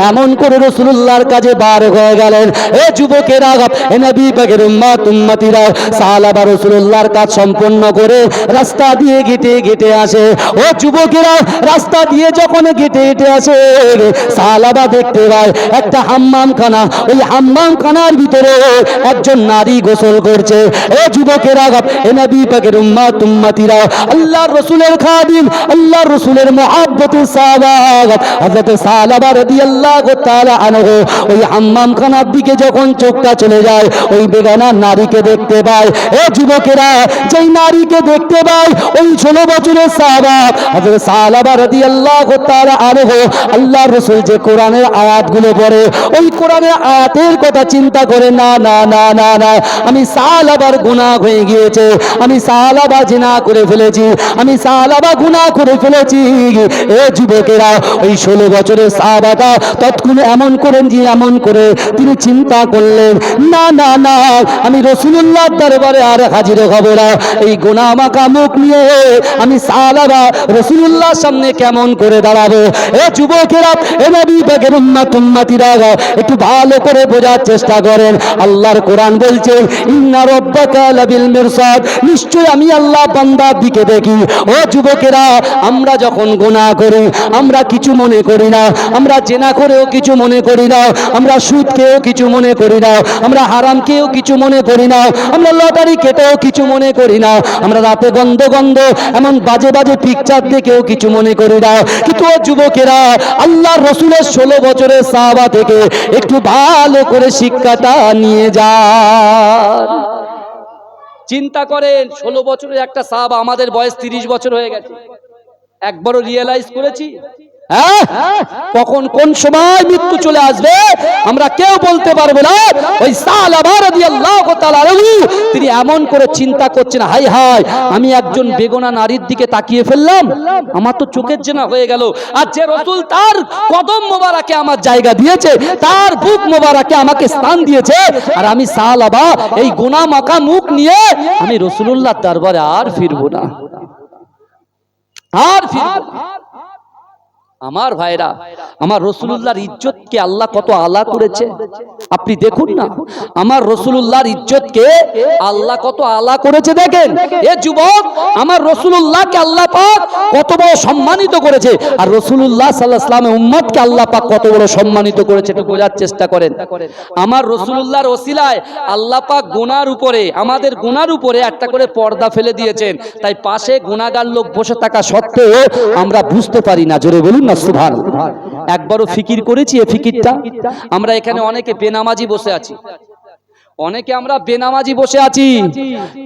এমন করে রাসূলুল্লাহর কাছে বার হয়ে গেলেন। এ যুবকেরা, এ নবী পাকের উম্মত উম্মতিরা, সালাবা রাসূলুল্লাহর কাজ সম্পন্ন করে রাস্তা দিয়ে হেঁটে হেঁটে আসে। ও যুবকেরা, রাস্তা দিয়ে যখন হেঁটে হেঁটে আসে সালাবা দেখতে পায় একটা হাম্মামখানা, ওই হাম্মামখানার ভিতরে একজন নারী গোসল করছে। এ যুবকেরা, এ নবী পাকের উম্মত উম্মতিরা, আল্লাহর রাসূলের খাদিম, আল্লাহর রাসূলের মুহাব্বতের সাহাবা হযরত সালাবা রাদিয়াল্লাহু তাআলা আনহু ওই হাম্মামখানার দিকে যখন চোখটা চলে যায় ওই বেগানা নারীকে দেখতে পায়। এ যুবকেরা, যেই নারীকে দেখতে পায় ওই 16 বছরের সাহাবা হযরত সালাবা রাদিয়াল্লাহু তাআলা আনহু আল্লাহর রাসূল যে কোরআনের আয়াতগুলো পড়ে ওই কোরআনের আয়াতের কথা চিন্তা করে না না না না না আমি সালাবার গুনাহ হয়ে গিয়েছে, আমি সালাবা জিনা করে ফেলেছি, আমি সালাবা গুনাহ করে ফেলেছি। এ যুবকেরা, ওই 16 বছরের সাহাবাটা তৎক্ষণে এমন করেন যে এমন করে তিনি চিন্তা করলেন না না না আমি রাসূলুল্লাহর দরবারে আর হাজির হব না, এই গুনাহ মাখা মুখ নিয়ে আমি সালাবা রাসূলুল্লাহ রাসূলুল্লাহর সামনে কেমন করে দাঁড়াবো? এ যুবকেরা, এ নবী পাকের উম্মতিরা, একটু ভালো করে বোঝার চেষ্টা করেন। আল্লাহর কোরআন বলছে, ইন্না রাব্বাকা লাবিল মিরসাদ, নিশ্চয় আমি আল্লাহ বান্দার দিকে দেখি। ও যুবকেরা, আমরা যখন গুনাহ করি আমরা কিছু মনে করি না, আমরা জেনা করেও কিছু মনে করি না, আমরা সুদ খেয়েও কিছু মনে করি না, আমরা হারাম খেয়েও কিছু মনে করি না, আমরা লটারি কেটেও কিছু মনে করি না, আমরা রাতে গন্ধ গন্ধ এমন বাজে বাজে পিকচার দেখেও কিছু মনে করি না। কিন্তু ও যুবকেরা, আল্লাহর রাসূলের 16 বছরের সাহাবা থেকে একটু ভালো করে শিক্ষাটা নিয়ে যান। চিন্তা করেন, 16 বছরের একটা সাহাবা, আমাদের বয়স 30 বছর হয়ে গেছে। একবারও রিয়েলাইজ করেছি কখন কোন সময় মৃত্যু চলে আসবে আমরা কেউ বলতে পারবো না। ওই সাহাবা রাদিয়াল্লাহু তাআলা আনহু তিনি এমন করে চিন্তা করছেন, হাই হাই আমি একজন বেগনা নারীর দিকে তাকিয়ে ফেললাম, আমার তো চোখের জেনা হয়ে গেল। আর যে রাসূল তার কদম মোবারকে আমার জায়গা দিয়েছে, তার বুক মোবারকে আমাকে স্থান দিয়েছে, আর আমি সাহাবা এই গুনাহ মাখা মুখ নিয়ে আমি রাসূলুল্লাহর দরবারে আর ফিরবো না, আর ফিরবো না। আমার ভাইরা, আমার রাসূলুল্লাহর ইজ্জতকে আল্লাহ কত আলা করেছে আপনি দেখুন না। আমার রাসূলুল্লাহর ইজ্জতকে আল্লাহ কত আলা করেছে দেখেন। এ যুবক, আমার রাসূলুল্লাহকে আল্লাহ পাক কত বড় সম্মানিত করেছে, আর রাসূলুল্লাহ সাল্লাল্লাহু আলাইহি ওয়াসাল্লামের উম্মতকে আল্লাহ পাক কত বড় সম্মানিত করেছে একটু বোঝার চেষ্টা করেন। আমার রাসূলুল্লাহর ওসিলায় আল্লাহ পাক গুনার উপরে, আমাদের গুনার উপরে একটা করে পর্দা ফেলে দিয়েছেন, তাই পাশে গুনাহগার লোক বসে থাকা সত্ত্বেও আমরা বুঝতে পারি না। জোরে বলুন না সুবহানাল্লাহ। একবারও ফিকির করেছি এই ফিকিরটা? আমরা এখানে অনেকে বেনামাজি বসে আছি, অনেকে আমরা বেনামাজি বসে আছি।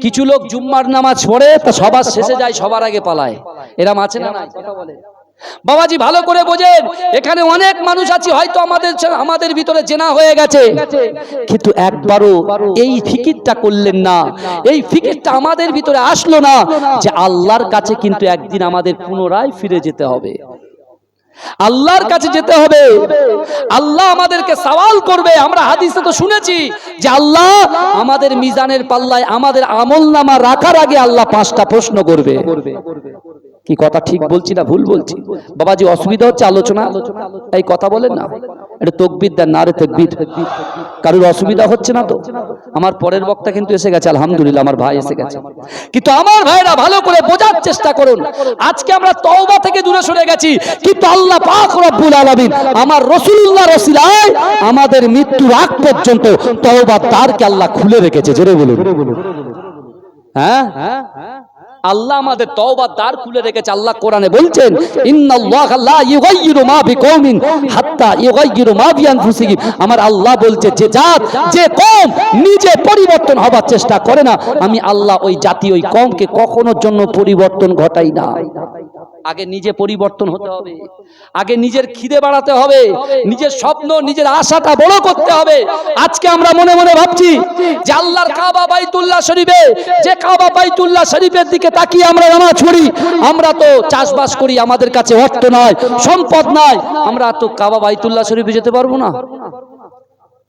কিছু লোক জুম্মার নামাজ পড়ে তা সবার শেষে যায়, সবার আগে পালায়। এরম আছে না নাই? কথা বলে বাবাজি, ভালো করে বোঝেন, এখানে অনেক মানুষ আছে হয়তো আমাদের ভিতরে জেনা হয়ে গেছে, কিন্তু একবারও এই ফিকিরটা করলেন না, এই ফিকিরটা আমাদের ভিতরে আসলো না যে আল্লাহর কাছে কিন্তু একদিন আমাদের পুনরায় ফিরে যেতে হবে, আল্লাহর কাছে যেতে হবে, আল্লাহ আমাদেরকে সওয়াল করবে। আমরা হাদিসে তো শুনেছি যে আল্লাহ আমাদের মিজানের পাল্লায় আমাদের আমলনামা রাখার আগে আল্লাহ 5টা প্রশ্ন করবে। কি কথা ঠিক বলছি না ভুল বলছি? বাবাজি, অসুবিধা হচ্ছে আলোচনা, এই কথা বলেন না, এটা তাকবীর দেন না, আরে তাকবীর। কারোর অসুবিধা হচ্ছে না তো? আমার পরের বক্তা কিন্তু এসে গেছে, আলহামদুলিল্লাহ, আমার ভাই এসে গেছে। কিন্তু আমার ভাইরা ভালো করে বোঝার চেষ্টা করুন, আজকে আমরা তওবা থেকে দূরে সরে গেছি, কিন্তু আল্লাহ পাক রব্বুল আলামিন আমার রাসূলুল্লাহর ওসিলায় আমাদের মৃত্যুর আগ পর্যন্ত তওবার দ্বারকে আল্লাহ খুলে রেখেছে। জোরে বলুন। হ্যাঁ, আল্লাহ আমাদের তওবার দ্বার খুলে রেখেছে। আল্লাহ কোরআনে বলছেন, ইন্নাল্লাহা লা ইউগাইয়িরু মা বিকওমিন হাত্তা ইউগাইয়িরু মা বিআনফুসিহিম। আমার আল্লাহ বলছে, যে জাত, যে কওম নিজে পরিবর্তন হবার চেষ্টা করে না, আমি আল্লাহ ওই জাতি, ওই কওমকে কখনোর জন্য পরিবর্তন ঘটাই না। আগে নিজে পরিবর্তন হতে হবে, আগে নিজের খিদে বাড়াতে হবে, নিজের স্বপ্ন, নিজের আশাটা বড় করতে হবে। আজকে আমরা মনে মনে ভাবছি যে আল্লাহর কাবা বাইতুল্লাহ শরীফে, যে কাবা বাইতুল্লাহ শরীফের দিকে তাকিয়ে আমরা নামাজ পড়ি, আমরা তো চাষবাস করি, আমাদের কাছে অর্থ নয়, সম্পদ নাই, আমরা তো কাবা বাইতুল্লাহ শরীফে যেতে পারবো না।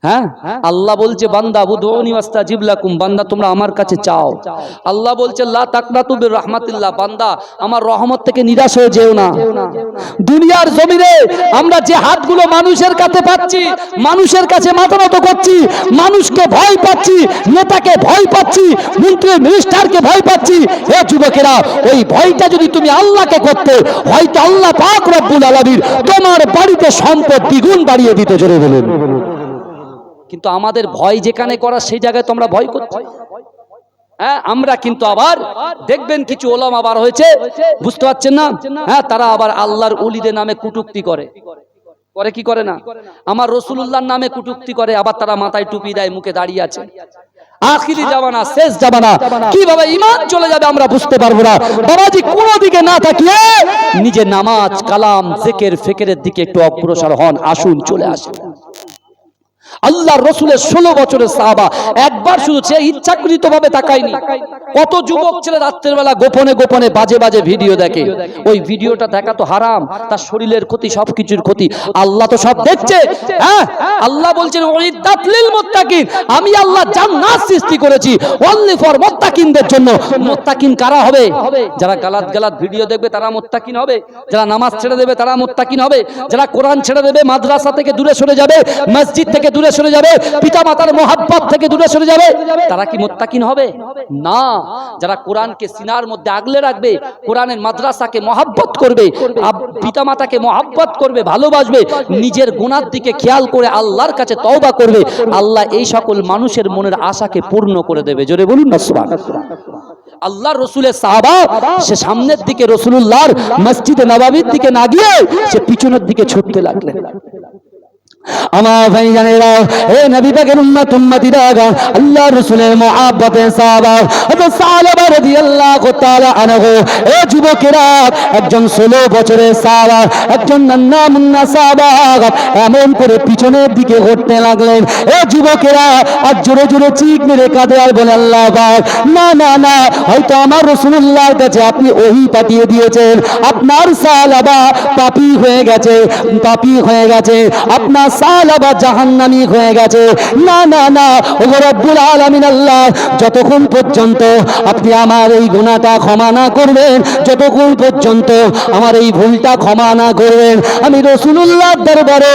হ্যাঁ, আল্লাহ বলছে, বান্দা উদউনি আস্তাজিব লাকুম, বান্দা তোমরা আমার কাছে চাও। আল্লাহ বলছে, লা তাকনাতু বির রাহমাতিল্লাহ, বান্দা আমার রহমত থেকে নিরাশ হয়ে যেও না। দুনিয়ার জমিনে আমরা যে হাতগুলো মানুষের কাছে পাচ্ছি, মানুষের কাছে মাথা নত করছি, মানুষকে ভয় পাচ্ছি, নেতাকে ভয় পাচ্ছি, মন্ত্রী মিনিস্টারকে ভয় পাচ্ছি, হে যুবকেরা, ওই ভয়টা যদি তুমি আল্লাহকে করতে, হয়তো আল্লাহ পাক রব্বুল আলামিন তোমার বাড়িতে সম্পদ দ্বিগুণ বাড়িয়ে দিতে। জোরে বলুন। কিন্তু আমাদের ভয় যেখানে করা, সেই জায়গায় তোমরা ভয় করছো। হ্যাঁ, আমরা কিন্তু আবার দেখবেন কিছু ওলামা বার হয়েছে, বুঝতে পারছেন না? হ্যাঁ, তারা আবার আল্লাহর ওলিদের নামে কটূক্তি করে, করে কি করে না? আমার রাসূলুল্লাহর নামে কটূক্তি করে, আবার তারা মাথায় টুপি দেয়, মুখে দাঁড়িয়ে আছে। আখিরি জামানা, শেষ জামানা, কিভাবে ঈমান চলে যাবে আমরা বুঝতে পারবো না। বাবাজি, কোনো দিকে না তাকিয়ে নিজে নামাজ, কালাম, জিকির, ফিকিরের দিকে একটু অগ্রসর হন। আসুন, চলে আসুন। আল্লাহর রাসূলের 16 বছরের সাহাবা একবার শুধু সে ইচ্ছাকৃতভাবে তাকায়নি। কত যুবক ছেলে রাত্রের বেলা গোপনে গোপনে বাজে বাজে ভিডিও দেখে, ওই ভিডিওটা দেখা তো হারাম, তার শরীরের ক্ষতি, সবকিছুর ক্ষতি। আল্লাহ তো সব দেখছে। হ্যাঁ, আল্লাহ বলছেন উইদ্দাত লিল মুত্তাকিন, আমি আল্লাহ জান্নাত সৃষ্টি করেছি অনলি ফর মুত্তাকিনদের জন্য। মুত্তাকিন কারা হবে? যারা গালাত গালাত ভিডিও দেখবে তারা মুত্তাকিন হবে, যারা নামাজ ছেড়ে দেবে তারা মুত্তাকিন হবে, যারা কোরআন ছেড়ে দেবে, মাদ্রাসা থেকে দূরে সরে যাবে, মসজিদ থেকে দূরে সরে যাবে, পিতামাতার মহব্বত থেকে দূরে সরে যাবে, তারা কি মুত্তাকিন হবে? না। যারা কোরআনকে সিনার মধ্যে আগলে রাখবে, কোরআনের মাদ্রাসাকে মহব্বত করবে, পিতামাতাকে মহব্বত করবে, ভালোবাসবে, নিজের গুনার দিকে খেয়াল করে আল্লাহর কাছে তওবা করবে, আল্লাহ এই সকল মানুষের মনের আশাকে পূর্ণ করে দেবে। জোরে বলুন না সুবহানাল্লাহ। আল্লাহর রাসূলের সাহাবা সে সামনের দিকে রাসূলুল্লাহর মসজিদে নববীর দিকে না গিয়ে সে পিছনের দিকে ছুটতে লাগলেন। আমার ভাইজানেরা, হে নবী পাকের উম্মত উম্মতিরা, আল্লাহর রাসূলের মুহাব্বতের সাহাবা হযরত সাহাবা রাদিয়াল্লাহু তাআলা আনহু, এ যুবকেরা, একজন 16 বছরের সাহাবা, একজন নান্না মুন্না সাহাবা এমন করে পিছনের দিকে ঘুরতে লাগলেন। এ যুবকেরা, আর জোরে জোরে চিৎ মেরে কাঁদে আর বলে, আল্লাহ পাক, না না না, হয়তো আমার রাসূলুল্লাহর কাছে আপনি ওহী পাঠিয়ে দিয়েছেন, আপনার সাহাবা পাপী হয়ে গেছে, পাপী হয়ে গেছে, আপনার সাহাবা জাহান্নামী হয়ে গেছে। না না না, ও রব্বুল আলামিন আল্লাহ, যতক্ষণ পর্যন্ত আপনি আমার এই গুনাহটা ক্ষমা না করবেন, যতক্ষণ পর্যন্ত আমার এই ভুলটা ক্ষমা না করবেন, আমি রাসূলুল্লাহর দরবারে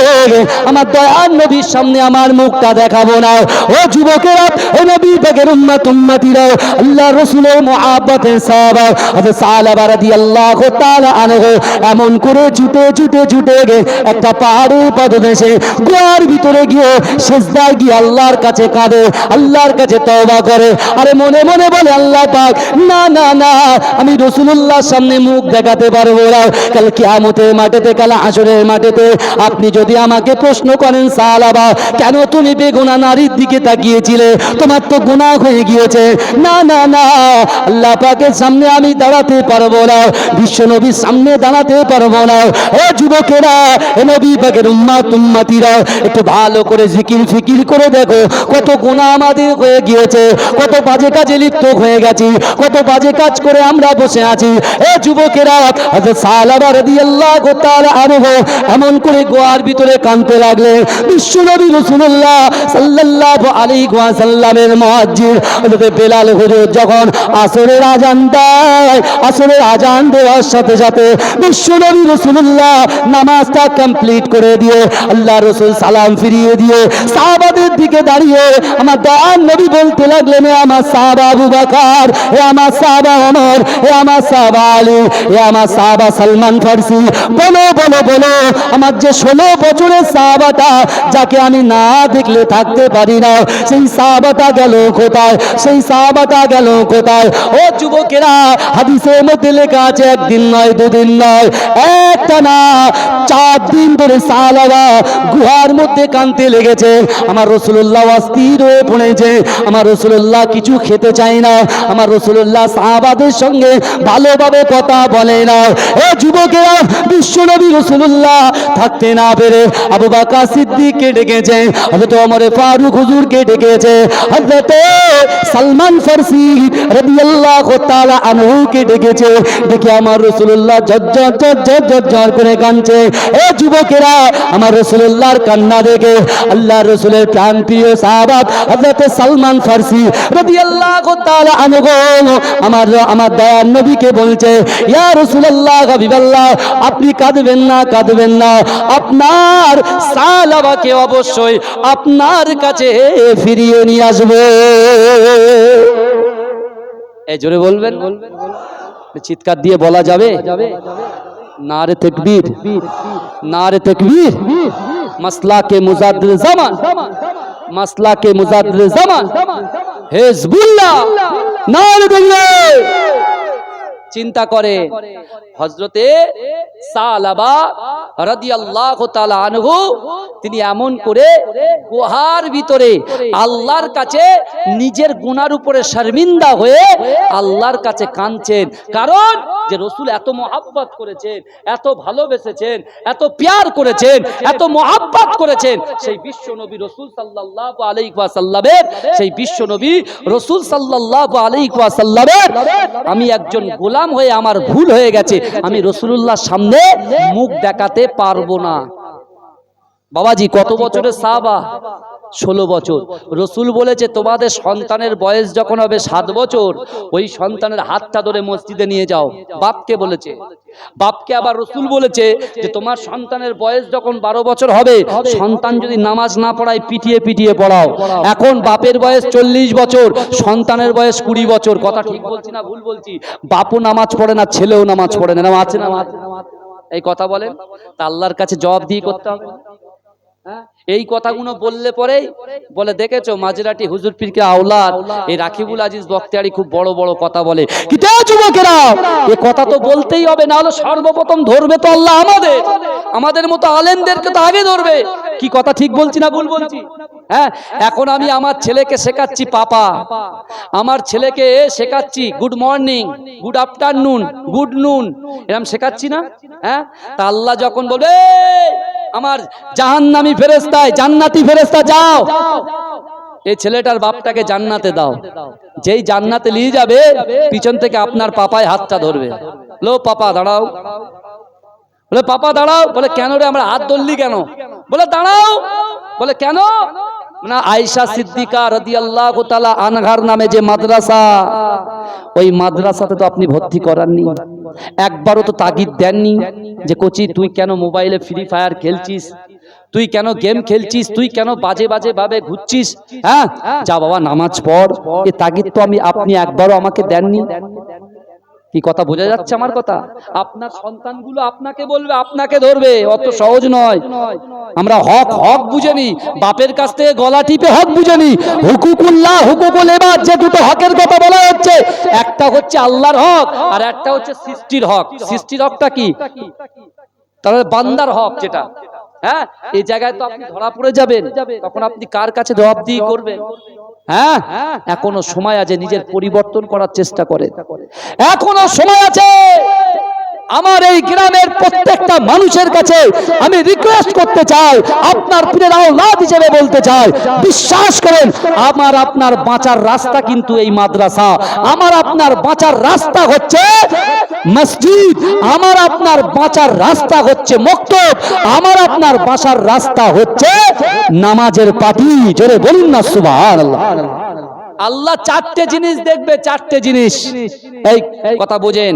আমার দয়ার নবীর সামনে আমার মুখটা দেখাবো না। ও যুবকেরা, ও নবী পাকের উম্মত উম্মতিরা, আল্লাহ রাসূলের মুহাব্বতের সাহাবা হযরত সাহাবা রাদিয়াল্লাহু তাআলা আনহু এমন করে ছুটে ছুটে ছুটে গিয়ে একটা পাহাড়ের পাদদেশে গুহার ভিতরে গিয়ে সিজদায় গিয়ে আল্লাহর কাছে কাঁদে, আল্লাহর কাছে তওবা করে, আরে মনে মনে বলে, আল্লাহ পাক, না না না, আমি রাসূলুল্লাহর সামনে মুখ দেখাতে পারবো না। কাল কিয়ামতের মাঠেতে, কাল হাসরের মাঠেতে আপনি যদি আমাকে প্রশ্ন করেন, সাহাবা কেন তুমি বেগুনাহ নারীর দিকে তাকিয়েছিলে, তোমার তো গুনাহ হয়ে গিয়েছে, না না না, আল্লাহ পাকের সামনে আমি দাঁড়াতে পারবো না, বিশ্ব নবীর সামনে দাঁড়াতে পারবো না। ও যুবকেরা, এ নবী পাকের উম্মত উম্মতিরা, একটু ভালো করে জিকির ফিকির করে দেখো, কত গুনাহ আমাদের হয়ে গিয়েছে, কত বাজে কাজে লিপ্ত হয়ে গেছি, কত বাজে কাজ করে আমরা বসে আছি। এ যুবকেরা, হযরত সাহাবা রাদিয়াল্লাহু তাআলা আনহু এমন করে গোয়ার ভিতরে কাঁদতে লাগলেন। বিশ্বনবী রাসূলুল্লাহ সাল্লাল্লাহু আলাইহি ওয়াসাল্লামের মুয়াজ্জিন হযরত বেলাল হুজুর যখন আসরের আযান দেয়, আসরের আযান দেওয়ার সাথে সাথে বিশ্বনবী রাসূলুল্লাহ নামাজটা কমপ্লিট করে দিয়ে, আল্লাহ রাসূল সালাম ফিরিয়ে দিয়ে সাহাবাদের দিকে দাঁড়িয়ে আমার দয়ার নবী বলতে লাগলেন, হে আমার সাহাবা আবু বকর, হে আমার সাহাবা ওমর, হে আমার সাহাবা আলী, হে আমার সাহাবা সালমান ফারসি, বলো বলো বলো, আমার যে 16 বছরের সাহাবাটা, যাকে আমি না দেখলে থাকতে পারি না, সেই সাহাবাটা গেল কোথায়, সেই সাহাবাটা গেল কোথায়? ও যুবকেরা, হাদিসের মধ্যে লেখা আছে, একদিন নয়, দুদিন নয়, একটা না 4 দিন ধরে সাহাবা গুহার মধ্যে কাঁদতে লেগেছে। আমার রাসূলুল্লাহ অস্থির হয়ে পড়েছে, আমার রাসূলুল্লাহ কিছু খেতে চায় না, আমার রাসূলুল্লাহ সাহাবাদের সঙ্গে ভালোভাবে কথা বলে না। এ যুবকেরা, বিশ্বনবী রাসূলুল্লাহ থাকতে না পেরে আবু বকর সিদ্দিককে ডেকেছে, হযরত ওমর ফারুক হুজুরকে ডেকেছে, হযরত সালমান ফারসি রাদিয়াল্লাহু তাআলা আনহুকে ডেকেছে, দেখে আমার রাসূলুল্লাহ ঝরঝর করে কাঁদছে। এ যুবকেরা, আমার রাসূলুল্লাহর কান্না দেখে আল্লাহর রাসূলের প্রাণপ্রিয় সাহাবা হযরত সালমান ফারসি রাদিয়াল্লাহু তাআলা আনহু আমার দয়ার নবীকে বলছে, ইয়া রাসূলুল্লাহ, হাবিবাল্লাহ, আপনি কাঁদবেন না, কাঁদবেন না, আপনার সাহাবাকে অবশ্যই আপনার কাছে ফিরিয়ে নিয়ে আসবে। এই জোরে বলবেন, চিৎকার দিয়ে বলা যাবে? নারে তাকবীর, নারে তাকবীর, মাসলা কে মুজাদ্দিদ জামান, মাসলা কে মুজাদ্দিদ জামান হিজবুল্লাহ, নারে তাকবীর। চিন্তা করে হযরতে সাহাবা রাদিয়াল্লাহু তাআলা আনহু তিনি এমন করে গুহার ভিতরে আল্লাহর কাছে নিজের গুনার উপরে শর্মিন্দা হয়ে আল্লাহর কাছে কাঁদছেন, কারণ যে রাসূল এত মহব্বত করেছেন, এত ভালোবেসেছেন, এত প্যার করেছেন, এত মহব্বত করেছেন সেই বিশ্ব নবী রাসূল সাল্লাল্লাহু আলাইহি ওয়াসাল্লামের, সেই বিশ্ব নবী রাসূল সাল্লাল্লাহু আলাইহি ওয়াসাল্লামের আমি একজন গোলাম হয়ে আমার ভুল হয়ে গেছে, আমি রাসূলুল্লাহর সামনে মুখ দেখাতে পারবো না। বাবাজি কত বছরের সাহাবা? 16 বছর। রাসূল বলেছে তোমাদের সন্তানের বয়স যখন হবে 7 বছর, ওই সন্তানের হাতটা ধরে মসজিদে নিয়ে যাও। বাপকে বলেছে, বাপকে আবার রাসূল বলেছে যে তোমার সন্তানের বয়স যখন 12 বছর হবে, সন্তান যদি নামাজ না পড়ায় পিটিয়ে পিটিয়ে পড়াও। এখন বাপের বয়স 40 বছর, সন্তানের বয়স 20 বছর। কথা ঠিক বলছি না ভুল বলছি? বাপও নামাজ পড়ে না, ছেলেও নামাজ পড়ে না, আছে না? এই কথা বলেন, তা আল্লাহর কাছে জবাবদিহি করতে হবে। এই কথাগুলো বললে পরেই বলে দেখেছো মাঝরাটি হুজুর পীরকে আওলাদ, এই রাকিবুল আজিজ বখতিয়ারি খুব বড় বড় কথা বলে। কি যুবকেরা, এই কথা তো বলতেই হবে, না হলে সর্বপ্রথম ধরবে তো আল্লাহ আমাদের মতো আলেমদেরকে তো আগে ধরবে। কি কথা ঠিক বলছি না ভুল বলছি? হ্যাঁ, এখন আমি আমার ছেলেকে শেখাচ্ছি পাপা, আমার ছেলেকে শেখাচ্ছি good morning, good afternoon, good নুন, এরকম শেখাচ্ছি না? হ্যাঁ, তা আল্লাহ যখন বলবে আমার জাহান্নামী ফেরেশতায় জান্নাতি ফেরেশতা যাও এই ছেলেটার বাপটাকে জান্নাতে দাও, যেই জান্নাতে নিয়ে যাবে পিছন থেকে আপনার পাপায় হাতটা ধরবে, লো পাপা দাঁড়াও, বলে পাপা দাঁড়াও, বলে কেন রে আমরা হাত ধরলি কেন? বলে দাঁড়াও, বলে কেন না আয়েশা সিদ্দিকা রাদিয়াল্লাহু তাআলা আনহার নামে যে মাদ্রাসা, ওই মাদ্রাসাতে তো আপনি ভর্তি করাননি, একবারও তো তাগিদ দেননি যে কোচি তুই কেন মোবাইলে ফ্রি ফায়ার খেলছিস, তুই কেন গেম খেলছিস, তুই কেন বাজে বাজে ভাবে ঘুরছিস, হ্যাঁ যা বাবা নামাজ পড়, এ তাগিদ তো আপনি একবারও আমাকে দেননি। কি কথা বোঝা যাচ্ছে আমার কথা? আপনার সন্তানগুলো আপনাকে বলবে, আপনাকে ধরবে, অত সহজ নয়। আমরা হক হক বুঝেনি, বাপের কাছ থেকে গলা টিপে হক বুঝেনি। হুকুকুল্লাহ হুকুকুল ইবাদ, যে দুটো হকের কথা বলা হচ্ছে, একটা হচ্ছে আল্লাহর হক আর একটা হচ্ছে সৃষ্টির হক। সৃষ্টির হকটা কি? তাহলে বান্দার হক যেটা, হ্যাঁ এই জায়গায় তো আপনি ধরা পড়ে যাবেন, তখন আপনি কার কাছে জবাবদিহি করবেন? হ্যাঁ, এখনো সময় আছে, নিজের পরিবর্তন করার চেষ্টা করে, এখনো সময় আছে। আমার এই গ্রামের প্রত্যেকটা মানুষের কাছে আমি রিকোয়েস্ট করতে চাই, আপনার পীরের আওলাদ হিসেবে বলতে চাই, বিশ্বাস করেন আমার আপনার বাঁচার রাস্তা কিন্তু এই মাদ্রাসা, আমার আপনার বাঁচার রাস্তা হচ্ছে মসজিদ, আমার আপনার বাঁচার রাস্তা হচ্ছে মক্তব, আমার আপনার বাঁচার রাস্তা হচ্ছে নামাজের পাটি। জোরে বলুন না সুবহানাল্লাহ। আল্লাহ চারটে জিনিস দেখবে, চারটে জিনিস, এই কথা বোঝেন,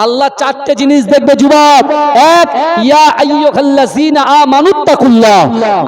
আল্লাহ চারটে জিনিস দেখবে যুবক। এক, ইয়া আইয়ুহাল্লাযীনা আমানুত্তাকুল্লাহ,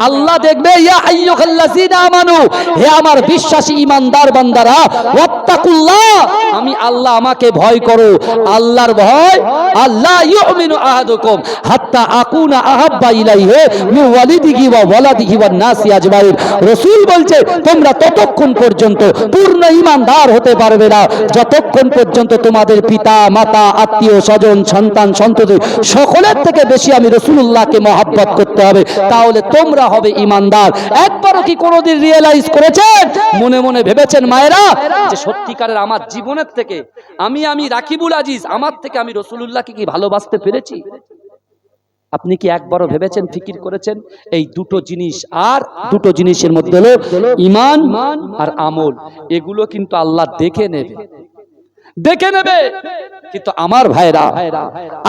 আল্লাহ দেখবে ইয়া আইয়ুহাল্লাযীনা আমানু, হে আমার বিশ্বাসী ঈমানদার বান্দারা, ওয়াত্তাকুল্লাহ, আমি আল্লাহ আমাকে ভয় করো। আল্লাহর ভয়, আল্লাহ ইউমিনু আহাদুকুম হাত্তা আকুনা আহাব্বা ইলাইহি মিন ওয়ালিদিহি ওয়া ওয়ালাদিহি ওয়ান নাসি আজমাইন। রাসূল বলছে তোমরা ততক্ষণ পর্যন্ত পূর্ণ ঈমানদার হতে পারবে না যতক্ষণ পর্যন্ত তোমাদের পিতা মাতা আত্মীয় স্বজন সন্তান সন্ততি সকলের থেকে বেশি আমি রাসূলুল্লাহকে মহব্বত করতে হবে, তাহলে তোমরা হবে ঈমানদার। একবারও কি কোনোদিন রিয়েলাইজ করেছেন, মনে মনে ভেবেছেন মায়েরা যে সত্যিকারের আমার জীবনের থেকে আমি রাকিবুল আজিজ, আমার থেকে আমি রাসূলুল্লাহকে কি ভালোবাসতে পেরেছি? আপনি কি একবারও ভেবেছেন, ফিকির করেছেন? এই দুটো জিনিস, আর দুটো জিনিসের মধ্যে হলো ঈমান আর আমল, এগুলো কিন্তু আল্লাহ দেখে নেবে, দেখে নেবে। কিন্তু আমার ভাইরা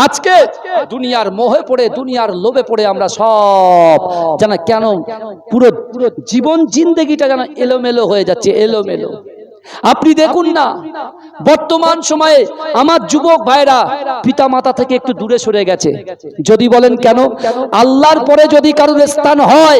আজকে দুনিয়ার মোহে পড়ে, দুনিয়ার লোভে পড়ে আমরা সব যেন কেন পুরো জীবন জিন্দেগিটা যেন এলোমেলো হয়ে যাচ্ছে, এলোমেলো। আপনি দেখুন না বর্তমান সময়ে আমার যুবক ভাইরা পিতা মাতা থেকে একটু দূরে সরে গেছে। যদি বলেন কেন? আল্লাহর পরে যদি কারোর স্থান হয়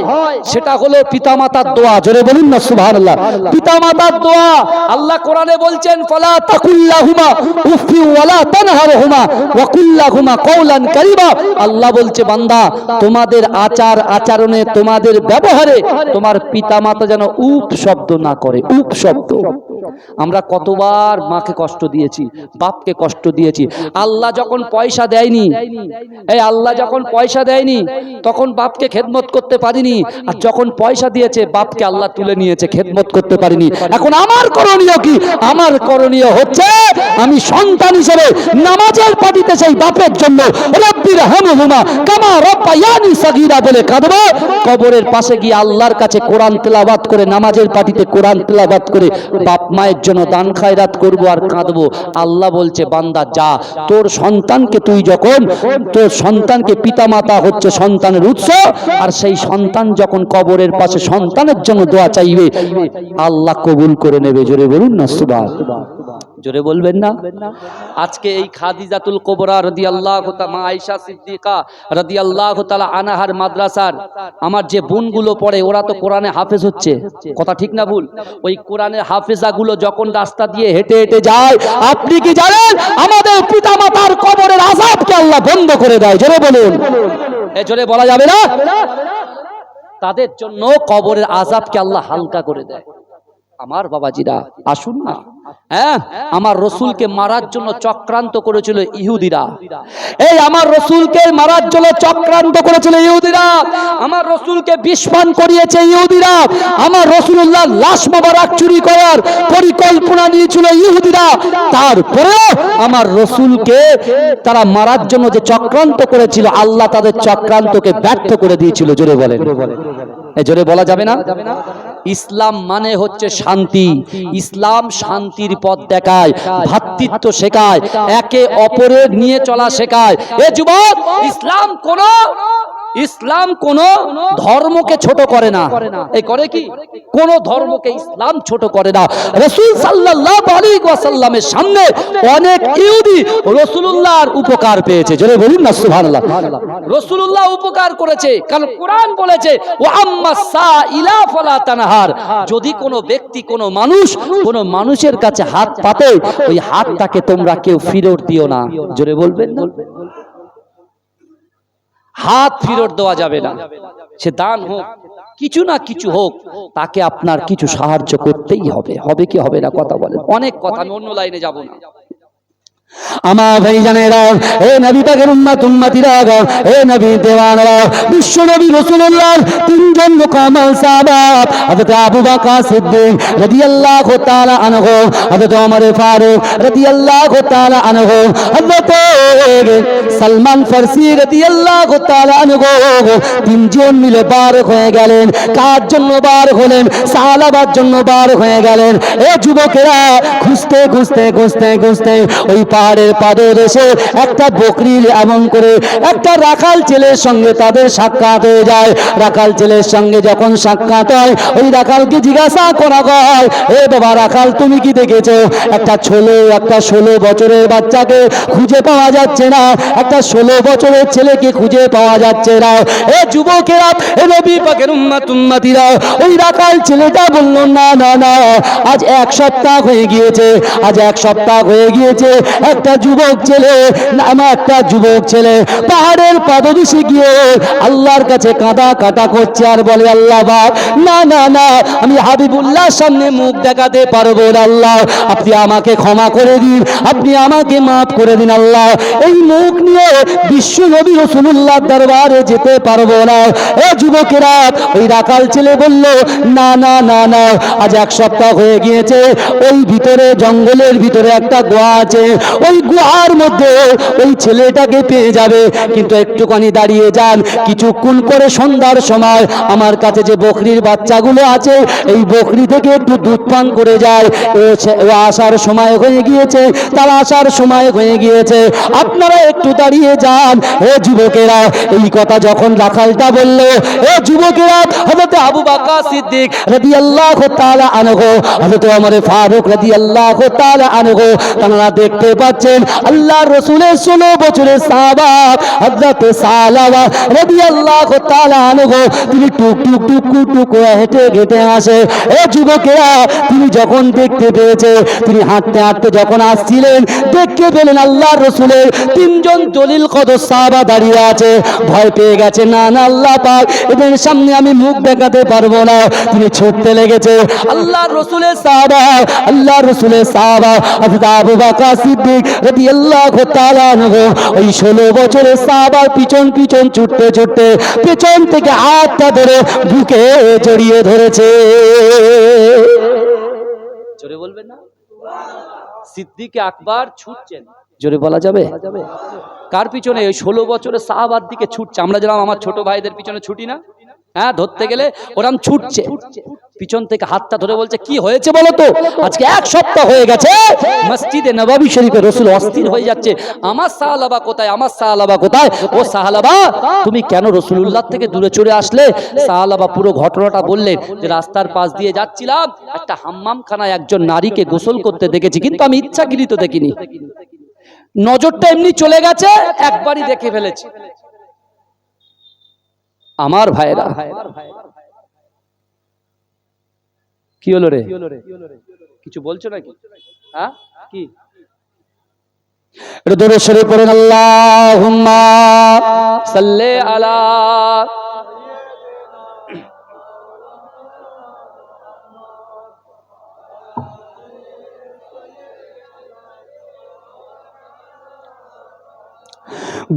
সেটা হলো পিতা মাতার দোয়া। জোরে বলুন না সুবহানাল্লাহ। পিতা মাতার দোয়া আল্লাহ কোরআনে বলছেন, ফালা তাকুল্লাহুমা উফি ওয়ালা তানহারহুমা ওয়া কুল্লাহুমা কওলান কারীমা। আল্লাহ বলছে বান্দা তোমাদের আচার আচরণে, তোমাদের ব্যবহারে তোমার পিতা মাতা যেন উপ শব্দ না করে, উপ শব্দ। আমরা কতবার মাকে কষ্ট দিয়েছি, বাপকে কষ্ট দিয়েছি। আল্লাহ যখন পয়সা দেয়নি, আল্লাহ যখন পয়সা দেয়নি তখন বাপকে খেদমত করতে পারিনি, আর যখন পয়সা দিয়েছে বাপকে আল্লাহ তুলে নিয়েছে, খেদমত করতে পারিনি। এখন আমার করণীয় কি? আমার করণীয় হচ্ছে আমি সন্তান হিসেবে নামাজের পাটিতে সেই বাপের জন্য রব্বির হামহুমা কামা রাব্বায়ানি সাগীরা বলে কাঁদবো। কবরের পাশে গিয়ে আল্লাহর কাছে কোরআন তেলাওয়াত করে, নামাজের পাটিতে কোরআন তেলাওয়াত করে বাপ মায়ের জন্য দান খায়রাত করব আর কাঁদবো। আল্লাহ বলছে বান্দা যা, তোর সন্তানকে তুই যখন, তোর সন্তানকে পিতামাতা হচ্ছে সন্তানের উৎস, আর সেই সন্তান যখন কবরের পাশে সন্তানের জন্য দোয়া চাইবে আল্লাহ কবুল করে নেবে। জোরে বলুন না সুবহানাল্লাহ, জোরে বলবেন না। আজকে এই খাদিজাতুল কুবরা রাদিয়াল্লাহু তাআলা, মা আয়েশা সিদ্দিকা রাদিয়াল্লাহু তাআলা আনহার মাদ্রাসার আমার যে বোনগুলো পড়ে ওরা তো কোরআনে হাফেজ হচ্ছে, কথা ঠিক না ভুল? ওই কোরআনের হাফেজাগুলো যখন রাস্তা দিয়ে হেঁটে হেঁটে যায়, আপনি কি জানেন আমাদের পিতামাতার কবরের আযাবকে আল্লাহ বন্ধ করে দেয়? জোরে বলুন, জোরে বলা যাবে না? তাদের জন্য কবরের আযাবকে আল্লাহ হালকা করে দেয়। আমার বাবাজিরা আসুন না, আমার রসুলকে মারার জন্য চক্রান্ত করেছিল ইহুদিরা। এই আমার রসুলকে মারার জন্য চক্রান্ত করেছিল ইহুদিরা, আমার রসুলকে বিস্ফান করিয়েছে ইহুদিরা, আমার রসুলুল্লাহর লাশ মোবারক চুরি করার পরিকল্পনা নিয়েছিল ইহুদিরা। তারপরেও আমার রসুলকে তারা মারার জন্য যে চক্রান্ত করেছিল, আল্লাহ তাদের চক্রান্তকে ব্যর্থ করে দিয়েছিল। জোরে বলেন, জোরে বলা যাবে না? ইসলাম মানে হচ্ছে শান্তি। ইসলাম শান্তির পথ দেখায়, ভ্রাতৃত্ব শেখায়, একে অপরের নিয়ে চলা শেখায়। এ যুবক, ইসলাম কোন ধর্মকে ছোট করে না। এই করে কি? কোন ধর্মকে ইসলাম ছোট করে না। রাসূল সাল্লাল্লাহু আলাইহি ওয়াসাল্লামের সামনে অনেক ইহুদি রাসূলুল্লাহর উপকার পেয়েছে। জোরে বলুন না সুবহানাল্লাহ। রাসূলুল্লাহ উপকার করেছে, কারণ কোরআন বলেছে ওয়া আম্মাস সাইলা ফালা তানহার। যদি কোনো ব্যক্তি, কোনো মানুষের কাছে হাত পাতে, ওই হাতটাকে তোমরা কেউ ফিরত দিও না। জোরে বলবেন না? হাত ফিরত দেওয়া যাবে না। সে দান হোক, কিছু না কিছু হোক, তাকে আপনার কিছু সাহায্য করতেই হবে। হবে কি হবে না? কথা বলেন। অনেক কথা, আমি অন্য লাইনে যাব না। আমার ভাইজানেরা, হে নবী পাকের উম্মত উম্মতিরা, হে নবী দেওয়ানরা, বিশ্ব নবী রাসূলুল্লাহর তিনজন মুকাম্মাল সাহাবা, হযরত আবু বকর সিদ্দিক রাদিয়াল্লাহু তাআলা আনহু, হযরত ওমর ফারুক রাদিয়াল্লাহু তাআলা আনহু, হযরত সালমান ফারসি রাদিয়াল্লাহু তাআলা আনহু, তিনজন মিলে বার হয়ে গেলেন। কার জন্য বার হলেন? সাহাবার জন্য বার হয়ে গেলেন। এ যুবকেরা, খুঁজতে খুঁজতে খুঁজতে খুঁজতে ওই পাহাড়ের পাদদেশে একটা বকরির এমন করে একটা রাখাল ছেলের সঙ্গে তাদের সাক্ষাৎ হয়ে যায়। রাখাল ছেলের সঙ্গে যখন সাক্ষাৎ হয়, ওই রাখালকে জিজ্ঞাসা করা হয়, এ বাবা রাখাল, তুমি কি দেখেছো? একটা 16 বছরের বাচ্চাকে খুঁজে পাওয়া যাচ্ছে না, একটা 16 বছরের ছেলেকে খুঁজে পাওয়া যাচ্ছে না। এ যুবকেরা, এ নবী পাকের উম্মত উম্মতিরা, ওই রাখাল ছেলেটা বলল, না না না, আজ 1 সপ্তাহ হয়ে গিয়েছে, আজ 1 সপ্তাহ হয়ে গিয়েছে একটা যুবক ছেলে পাহাড়ের পাদদেশে গিয়ে আল্লাহর কাছে কাঁদা কাটা করছে আর বলে, আল্লাহ বাপ, না না না, আমি হাবিবুল্লাহর সামনে মুখ দেখাতে পারবো না। আল্লাহ, আপনি আমাকে ক্ষমা করে দিন, আপনি আমাকে মাফ করে দিন। আল্লাহ, এই মুখ নিয়ে বিশ্ব নবী রাসূলুল্লাহর দরবারে যেতে পারবো না। এ যুবকেরা, ওই রাখাল ছেলে বলল, না না না না, আজ 1 সপ্তাহ হয়ে গিয়েছে, ওই ভিতরে জঙ্গলের ভিতরে একটা গুহা আছে, ওই গুহার মধ্যে ওই ছেলেটাকে পেয়ে যাবে, কিন্তু একটুখানি দাঁড়িয়ে যান, কিছুক্ষণ করে সন্ধ্যার সময় আমার কাছে যে বকরির বাচ্চাগুলো আছে, এই বকরি থেকে একটু দুধ পান করে যায়। ও আসার সময় হয়ে গিয়েছে, তার আসার সময় হয়ে গিয়েছে, আপনারা একটু দাঁড়িয়ে যান। হে যুবকেরা, এই কথা যখন রাখালটা বলল, হে যুবকেরা, হযরত আবু বকর সিদ্দিক রাদিয়াল্লাহু তাআলা আনহু, হযরত ওমর ফারুক রাদিয়াল্লাহু তাআলা আনহু, তারা দেখতে পাচ্ছেন আল্লাহ রসুলের 16 বছরের সাহাবা হযরত সালাবা রাদিয়াল্লাহু তাআলা আনহু তিনি টুক টুক টুক টুক করে হেঁটে হেঁটে আসে। এ যুবকেরা তিনি যখন দেখতে পেয়েছে, তিনি হাঁটতে হাঁটতে যখন আসছিলেন দেখতে পেলেন আল্লাহ রসুলের 3 জন জলিল কদর সাহাবা দাঁড়িয়ে আছে। ভয় পেয়ে গেছে, না না আল্লাহ পাক এদের সামনে আমি মুখ দেখাতে পারবো না। তিনি ছুটতে লেগেছে। আল্লাহ রসুলের সাহাবা হযরত আবু বকর সিদ্দিক রাদিয়াল্লাহু তাআলা আনহু ওই 16 বছরের সাহাবার পিছন পিছন ছুটতে ছুটতে পেছন থেকে হাতটা ধরে বুকে জড়িয়ে ধরেছে। জোরে বলবেন না? সিদ্দিক আকবর ছুটছেন, জোরে বলা যাবে? কার পিছনে? ওই 16 বছরের সাহাবার দিকে ছুটছে। আমরা যেরকম আমার ছোট ভাইদের পিছনে ছুটি না, হ্যাঁ, ধরতে গেলে ওরকম ছুটছে। পিছন থেকে হাতটা ধরে বলছে, কি হয়েছে বলো তো? আজকে 1 সপ্তাহ হয়ে গেছে মসজিদে নববী শরীফে রসুল অস্থির হয়ে যাচ্ছে, আমার সাহাবা কোথায়, আমার সাহাবা কোথায়? ও সাহাবা, তুমি কেন রসুলুল্লাহ থেকে দূরে চলে আসলে? সাহাবা পুরো ঘটনাটা বললেন যে রাস্তার পাশ দিয়ে যাচ্ছিলাম, একটা হাম্মামখানায় একজন নারীকে গোসল করতে দেখেছি, কিন্তু আমি ইচ্ছাকৃত দেখিনি, নজরটা এমনি চলে গেছে, একবারই দেখে ফেলেছি। আমার ভাইরা, কি হলো রে? কিছু বলছো নাকি? হ্যাঁ, কি? দরুদ শরীফ পড়েন, আল্লাহুম্মা সাল্লি আলা।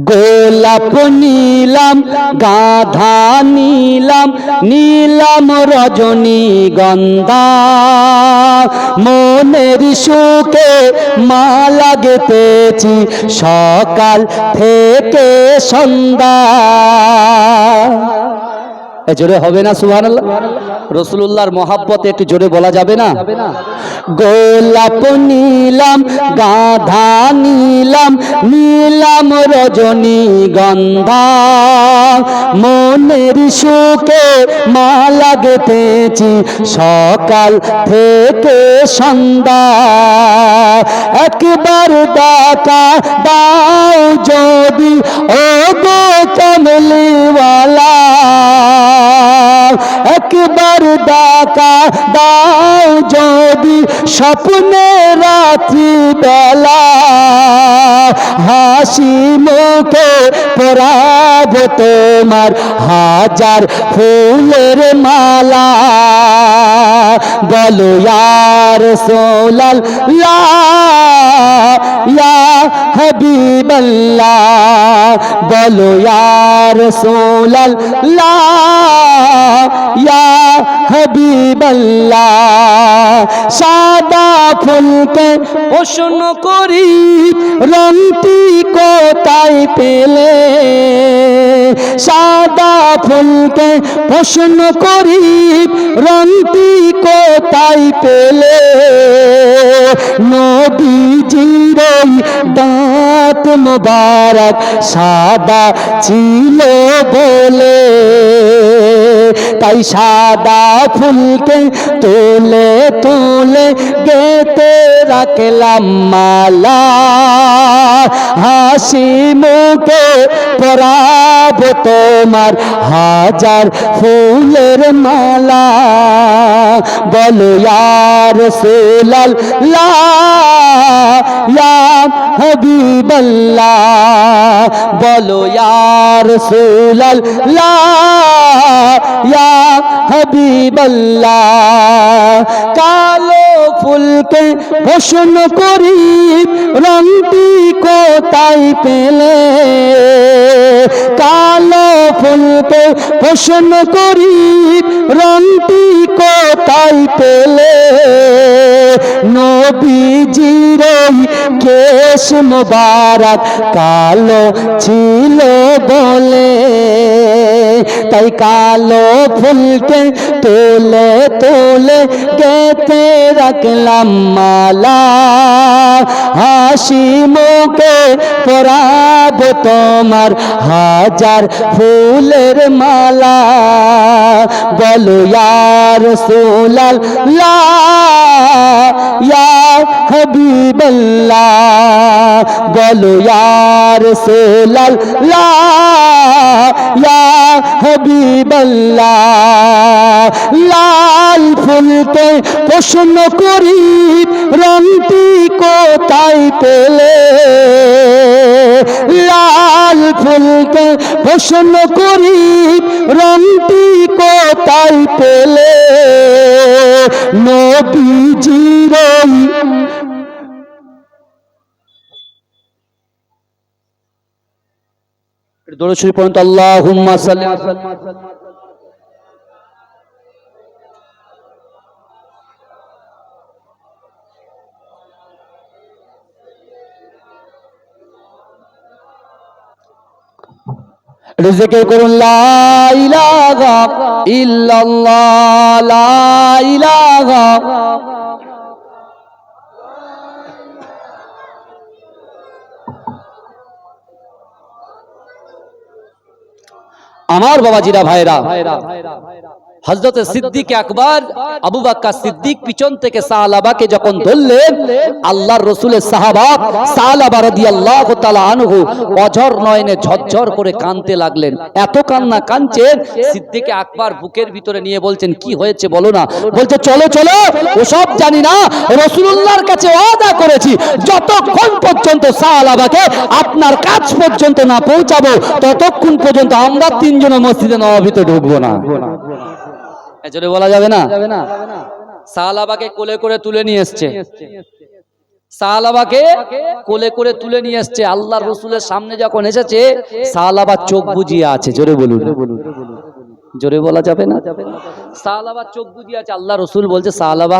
গোলাপ নীলাম, গাধা নীলাম, নীলাম রজনীগন্ধা, মনের সুখে মালা গেঁথেছি সকাল থেকে সন্ধ্যা। জোরে হবে না সুবহানাল্লাহ? রাসূলুল্লাহর মহব্বতে একটু জোরে বলা যাবে না? গোলাপ নীলাম, গাধা নীলাম, নীলাম রজনীগন্ধা, মনের সুখে মালা গেঁথেছি সকাল থেকে সন্ধ্যা। একবার দেখা দাও যদি ও গো কামলিওয়ালা, একবার দেখা দাও যদি স্বপ্নে রাত্রি বেলা, হাসি মুখে পরাব তোমার হাজার ফুলের মালা। বলো ইয়া রাসূলুল্লাহ ইয়া হাবিবাল্লাহ, বলো ইয়া রাসূলুল্লাহ ইয়া হাবিবাল্লাহ। সাদা ফুলকে প্রশ্ন করি রংটি কোথায় পেলে, সাদা ফুলকে প্রশ্ন করি রংটি কোথায় পেলে, নবীজির দাঁত মোবারক সাদা ছিল বলে, তাই সাদা ফুলকে তুলে তুলে গেঁথে রাখলাম মালা, হাসি মুখে পরাব তোমার হাজার ফুলের মালা। বলো ইয়া রাসূলুল্লাহ ইয়া হাবিবাল্লাহ, বলো ইয়া রাসূলুল্লাহ ইয়া হাবিবাল্লাহ। কালো ফুলকে প্রশ্ন করি রংটি কোথায় পেলে, কালো ফুলকে প্রশ্ন করি রংটি কোথায় পেলে, নবীজির কেশ মোবারক কালো ছিল বলে, তাই কালো ফুলকে তুলে তুলে গেঁথে রাখলাম মালা, হাসি মুখে পরাব তোমার হাজার ফুলের মালা। বলো ইয়া রাসূলুল্লাহ ইয়া হাবিবাল্লাহ, বলো ইয়া রাসূলুল্লাহ ইয়া হাবিবাল্লাহ লাল ফুলকে প্রশ্ন করি রংটি কোথায় পেলে লাল ফুলকে প্রশ্ন করি রংটি কোথায় পেলে নবীজির দরুদ শরীফ পড়ুন আল্লাহুম্মা সাল্লি রিজিকে করুন লা ইলাহা ইল্লাল্লাহ লা ইলাহা আমার বাবাজিরা ভাইরা হযরত সিদ্দিক আকবর আবু বকর সিদ্দিক পিছন থেকে সাহাবাকে যখন ধরলেন আল্লাহর রাসূলের সাহাবা সাহাবা রাদিয়াল্লাহু তাআলা আনহু অঝর নয়নে ঝরঝর করে কাঁদতে লাগলেন এত কান্না কাঁদছেন সিদ্দিক আকবর বুকের ভিতরে নিয়ে বলছেন কি হয়েছে বলো না বলছে চলো চলো ওসব জানি না রাসূলুল্লাহর কাছে ওয়াদা করেছি যতক্ষণ পর্যন্ত সাহাবাকে আপনার কাছ পর্যন্ত না পৌঁছাবো ততক্ষণ পর্যন্ত আমরা তিনজন মসজিদে নববীতে ঢুকবো না এজন্য বলা যাবে না সাহাবাকে কোলে করে তুলে নিয়ে এসেছে সাহাবাকে কোলে করে তুলে নিয়ে এসেছে আল্লাহর রাসূলের সামনে যখন এসেছে সাহাবা চোখ বুজিয়ে আছে জোরে বলুন জোরে বলা যাবে না সাহাবা চোখ বুজিয়ে আছে আল্লাহর রাসূল বলছে সাহাবা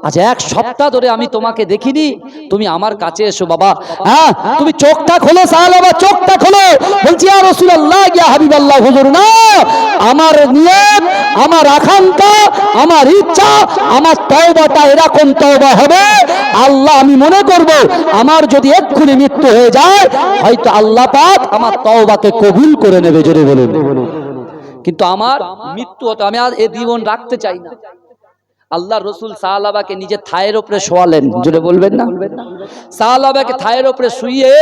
আজ এক সপ্তাহ ধরে আমি তোমাকে দেখিনি তুমি আমার কাছে এসো বাবা হ্যাঁ তুমি চোখটা খোলো সাহাবা চোখটা খোলো বলছি ইয়া রাসূলুল্লাহ ইয়া হাবিবাল্লাহ হুজুর না আমার নিয়ত আমার আকাঙ্ক্ষা আমার ইচ্ছা আমার তওবাটা এরকম তওবা হবে আল্লাহ আমি মনে করব আমার যদি এক্ষুনি মৃত্যু হয়ে যায় হয়তো আল্লাহ পাক আমার তওবাকে কবুল করে নেবে জোরে বলুন কিন্তু আমার মৃত্যু হতো আমি আর এই জীবন রাখতে চাই না আল্লাহর রাসূল সাহাবাকে নিজে থায়ের উপরে শোয়ালেন জোরে বলবেন না সাহাবাকে থায়ের উপরে শুইয়ে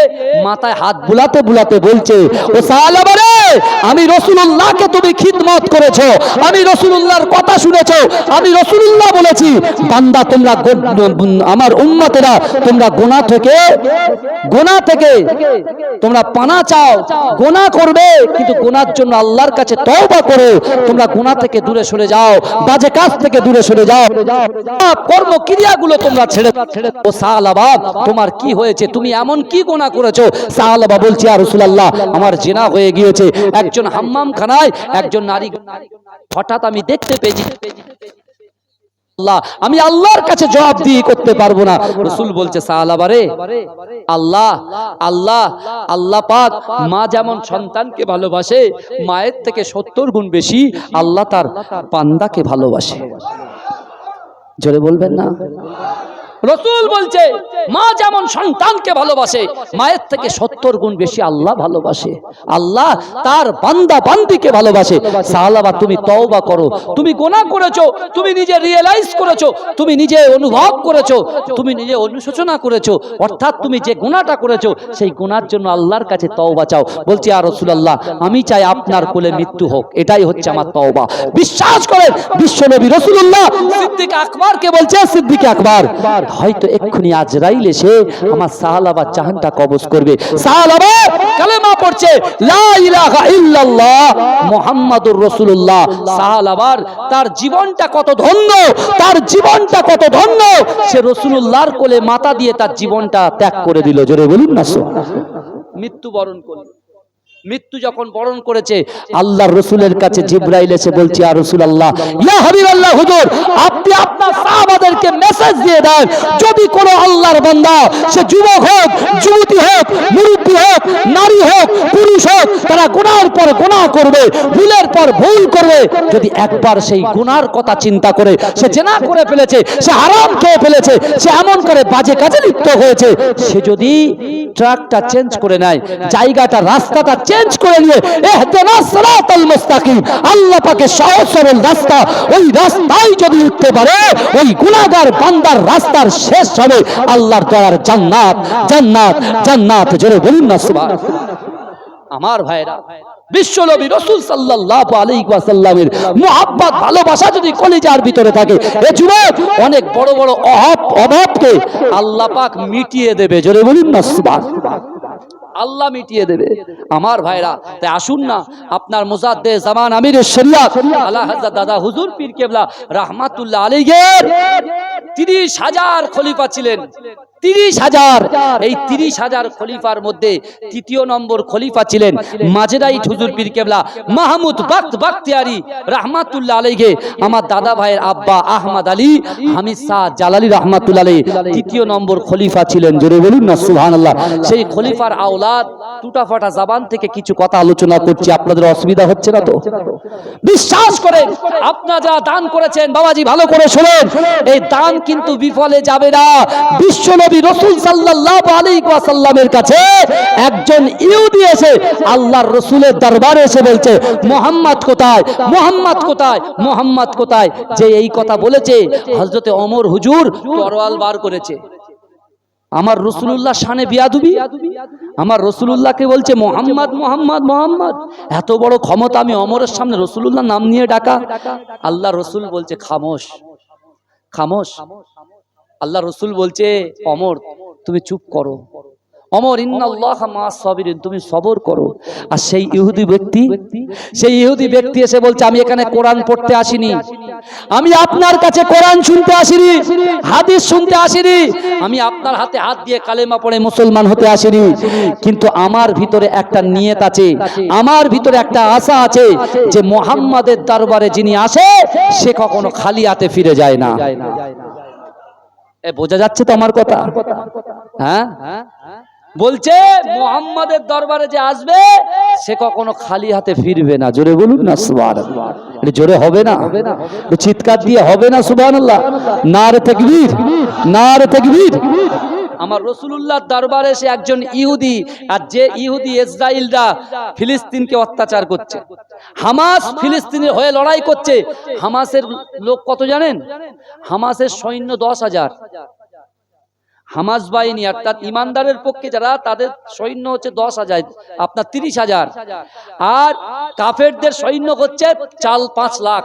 মাথায় হাত বুলাতে বুলাতে বলছে ও সাহাবা রে আমি রাসূলুল্লাহকে তুমি খিদমত করেছো আমি রাসূলুল্লাহর কথা শুনেছো আমি রাসূলুল্লাহ বলেছি বান্দা তোমরা আমার উম্মতেরা তোমরা গুনাহ থেকে তোমরা পানা চাও গুনাহ করবে কিন্তু গুনাহর জন্য আল্লাহর কাছে তওবা করো তোমরা গুনাহ থেকে দূরে সরে যাও বাজে কাজ থেকে দূরে সরে যাও কর্ম ক্রিয়াগুলো তোমরা ছেড়ে ও সাহাবা তোমার কি হয়েছে তুমি এমন কি গুনাহ করেছো সাহাবা বলছে ইয়া রাসূলুল্লাহ আমার জিনা হয়ে গিয়েছে একজন হাম্মাম খানায় একজন নারী হঠাৎ আমি দেখতে পেয়েছি আমি আল্লাহর কাছে জবাবদিহি করতে পারবো না রাসূল বলছে সাহাবা রে আল্লাহ পাক মা যেমন সন্তানকে ভালোবাসে মায়ের থেকে 70 গুণ বেশি আল্লাহ তার বান্দাকে ভালোবাসে জোরে বলবেন না রাসূল বলছে মা যেমন সন্তানকে ভালোবাসে মায়ের থেকে 70 গুণ বেশি আল্লাহ ভালোবাসে আল্লাহ তার বান্দা বান্দিকে ভালোবাসে সাহাবা তুমি তওবা করো তুমি গুনাহ করেছো তুমি নিজে রিয়েলাইজ করেছো তুমি নিজে অনুভব করেছো তুমি নিজে অনুশোচনা করেছো অর্থাৎ তুমি যে গুনাহটা করেছো সেই গুনাহর জন্য আল্লাহর কাছে তওবা চাও বলছি ইয়া রাসূলুল্লাহ আমি চাই আপনার কোলে মৃত্যু হোক এটাই হচ্ছে আমার তওবা বিশ্বাস করেন বিশ্বনবী রাসূলুল্লাহ সিদ্দিক আকবরকে বলছে সিদ্দিক আকবর হয়তো এক্ষুনি আজরাইল এসে আমার সাহাবা জাহানটা কবজ করবে সাহাবা কালেমা পড়ছে লা ইলাহা ইল্লাল্লাহ মুহাম্মাদুর রাসূলুল্লাহ সাহাবার তার জীবনটা কত ধন্য সে রাসূলুল্লাহর কোলে মাথা দিয়ে তার জীবনটা ত্যাগ করে দিল জোরে বলুন না মৃত্যু বরণ করল মৃত্যু যখন বরণ করেছে আল্লাহর রাসূলের কাছে জিবরাইল এসে বলছে ইয়া রাসূলুল্লাহ ইয়া হাবিবাল্লাহ হুজুর আপনি আপনার সাহাবাদেরকে মেসেজ দিয়ে দেন যদি কোনো আল্লাহর বান্দা সে যুবক হোক যুবতী হোক মুরব্বী হোক নারী হোক পুরুষ হোক ভবিষ্যৎ তারা গুনার পর গুনাহ করবে, ভুলের পর ভুল করবে। যদি একবার সেই গুনার কথা চিন্তা করে, সে জেনা করে ফেলেছে, সে হারাম খেয়ে ফেলেছে, সে এমন করে বাজে কাজে লিপ্ত হয়েছে, সে যদি ট্রাকটা চেঞ্জ করে নেয়, জায়গাটা রাস্তাটা চেঞ্জ করে নিয়ে ইহদিনাস সিরাতাল মুস্তাকিম, আল্লাহ পাকের সহজ সরল রাস্তা, ওই রাস্তায় যদি উঠতে পারে, ওই গুনাহগার বান্দার রাস্তার শেষ হবে আল্লাহর দয়ার জান্নাত। জান্নাত জান্নাত, জোরে বলুন না সুবহানাল্লাহ। আমার ভাইরা, বিশ্বনবী রাসূল সাল্লাল্লাহু আলাইহি ওয়াসাল্লামের মুহাব্বত ভালোবাসা যদি কলিজার ভিতরে থাকে, এ যুবক অনেক বড় বড় অভাবকে আল্লাহ পাক মিটিয়ে দেবে। জোরে বলুন না সুবহানাল্লাহ। আল্লাহ মিটিয়ে দেবে। আমার ভাইরা, তাই আসুন না, আপনার মুজাদ্দে জামান আমিরের শরিয়ত আলা হযরত দাদা হুজুর পীর কেবলা রাহমাতুল্লাহ আলাইহির 30,000 খলিফা ছিলেন। 30,000, এই 30,000 খলিফার মধ্যে তৃতীয় নম্বর খলিফা ছিলেন মাজেদাইত হুজুর পীর কেবলা মাহমুদ বাখতিয়ারি রাহমাতুল্লাহ আলাইহি। আমার দাদা ভাইয়ের আব্বা আহমদ আলী হামিদ শাহ জালালি রাহমাতুল্লাহ আলাইহি তৃতীয় নম্বর খলিফা ছিলেন। জোরে বলুন না সুবহানাল্লাহ। সেই খলিফার আওলাদ টুটাফাটা জবান থেকে কিছু কথা আলোচনা করছি, আপনাদের অসুবিধা হচ্ছে না তো? বিশ্বাস করেন, আপনারা যারা দান করেছেন বাবাজি, ভালো করে শুনেন, এই দান কিন্তু বিফলে যাবে না। বিশ্বনবী রাসূল সাল্লাল্লাহু আলাইহি ওয়াসাল্লামের কাছে একজন ইহুদি এসে আল্লাহর রাসূলের দরবারে এসে বলছে, মুহাম্মদ কোথায়, মুহাম্মদ কোথায়, মুহাম্মদ কোথায়? যে এই কথা বলেছে, হযরতে ওমর হুজুর তরোয়াল বার করেছে। আমার রাসূলুল্লাহ শানে বিয়াদবি, আমার রাসূলুল্লাহকে বলছে মুহাম্মদ মুহাম্মদ মুহাম্মদ। এত বড় ক্ষমতা আমি ওমরের সামনে রাসূলুল্লাহ নাম নিয়ে ডাকা? আল্লাহ রাসূল বলছে খামোশ, খামোশ। আল্লাহ রাসূল বলছে ওমর তুমি চুপ করো, ওমর ইন্নাল্লাহা মা'আস সাবিরিন, তুমি সবর করো। আর সেই ইহুদি ব্যক্তি এসে বলছে, আমি এখানে কোরআন পড়তে আসিনি, আমি আপনার কাছে কোরআন শুনতে আসিনি, হাদিস শুনতে আসিনি, আমি আপনার হাতে হাত দিয়ে কালেমা পড়ে মুসলমান হতে আসিনি, কিন্তু আমার ভিতরে একটা নিয়ত আছে, আমার ভিতরে একটা আশা আছে যে মুহাম্মাদের দরবারে যিনি আসে সে কখনো খালি হাতে ফিরে যায় না। বোঝা যাচ্ছে তো আমার কথা? হ্যাঁ, বলছে মুহাম্মাদের দরবারে যে আসবে সে কখনো খালি হাতে ফিরবে না। জোরে বলুন না সুবহানাল্লাহ। এটা জোরে হবে না? চিৎকার দিয়ে হবে না সুবহানাল্লাহ? নারে তাকবীর, নারে তাকবীর। আমার রাসূলুল্লাহর দরবারে এসে একজন ইহুদি, আর যে ইহুদি ইসরাইলরা ফিলিস্তিনকে অত্যাচার করছে, হামাস ফিলিস্তিনের হয়ে লড়াই করছে। হামাসের লোক কত জানেন? হামাসের সৈন্য 10,000। হামাস বাহিনী অর্থাৎ ইমানদারের পক্ষে যারা, তাদের সৈন্য হচ্ছে 10,000, আপনার 30,000। আর কাফেরদের সৈন্য হচ্ছে 4-5 লাখ।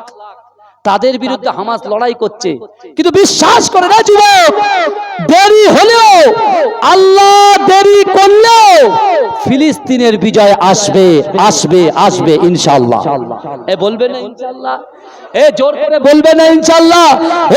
তাদের বিরুদ্ধে হামাস লড়াই করছে। কিন্তু বিশ্বাস করে না যুবক, দেরি হলেও, আল্লাহ দেরি করলেও ফিলিস্তিনের বিজয় আসবে, আসবে, আসবে ইনশাআল্লাহ। এ বলবে না ইনশাআল্লাহ? এ জোর করে বলবে না ইনশাআল্লাহ?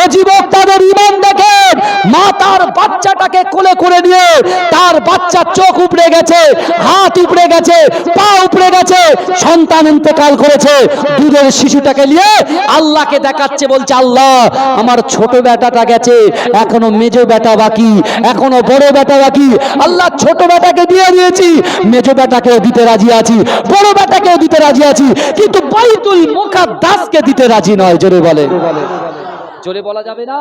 ও যুবক, তাদের ঈমান দেখেন। মা তার বাচ্চাটাকে কোলে করে নিয়ে, তার বাচ্চার চোখ উপড়ে গেছে, হাত উপড়ে গেছে, পা উপড়ে গেছে, সন্তান ইন্তেকাল করেছে, দুধের শিশুটাকে নিয়ে আল্লাহকে দেখাচ্ছে, বলছে আল্লাহ আমার ছোট বেটাটা গেছে, এখনো মেজো বেটা বাকি, এখনো বড় বেটা বাকি। আল্লাহ ছোট বেটাকে দিয়ে দিয়েছি, মেজো বেটাকেও দিতে রাজি আছি, বড় বেটাকেও দিতে রাজি আছি, কিন্তু বাইতুল মুকাদ্দাসকে দিতে রাজি নয়। জোরে বলে, জোরে বলা যাবে না?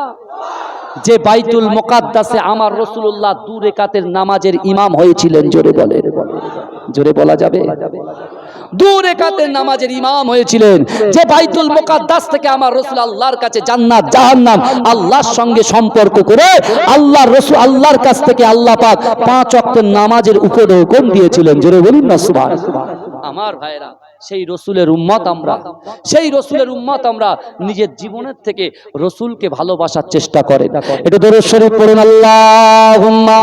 যে বাইতুল মুকাদ্দাসে আমার রাসূলুল্লাহ 2 রাকাতের নামাজের ইমাম হয়েছিলেন। জোরে বলে, জোরে বলা যাবে? 2 রাকাতের নামাজের ইমাম হয়েছিলেন, যে বাইতুল মুকাদ্দাস থেকে আমার রাসূল আল্লাহর কাছে জান্নাত জাহান্নাম আল্লাহর সঙ্গে সম্পর্ক করে আল্লাহর রাসূল আল্লাহর কাছ থেকে আল্লাহ পাক 5 ওয়াক্তের নামাজের উপরে হুকুম দিয়েছিলেন। জোরে বলুন না সুবহানাল্লাহ। আমার ভাইরা, সেই রসুলের উম্মত আমরা, সেই রসুলের উম্মত আমরা। নিজের জীবনের থেকে রসুলকে ভালোবাসার চেষ্টা করেন। এটা দরুদ শরীফ পড়ুন, আল্লাহুম্মা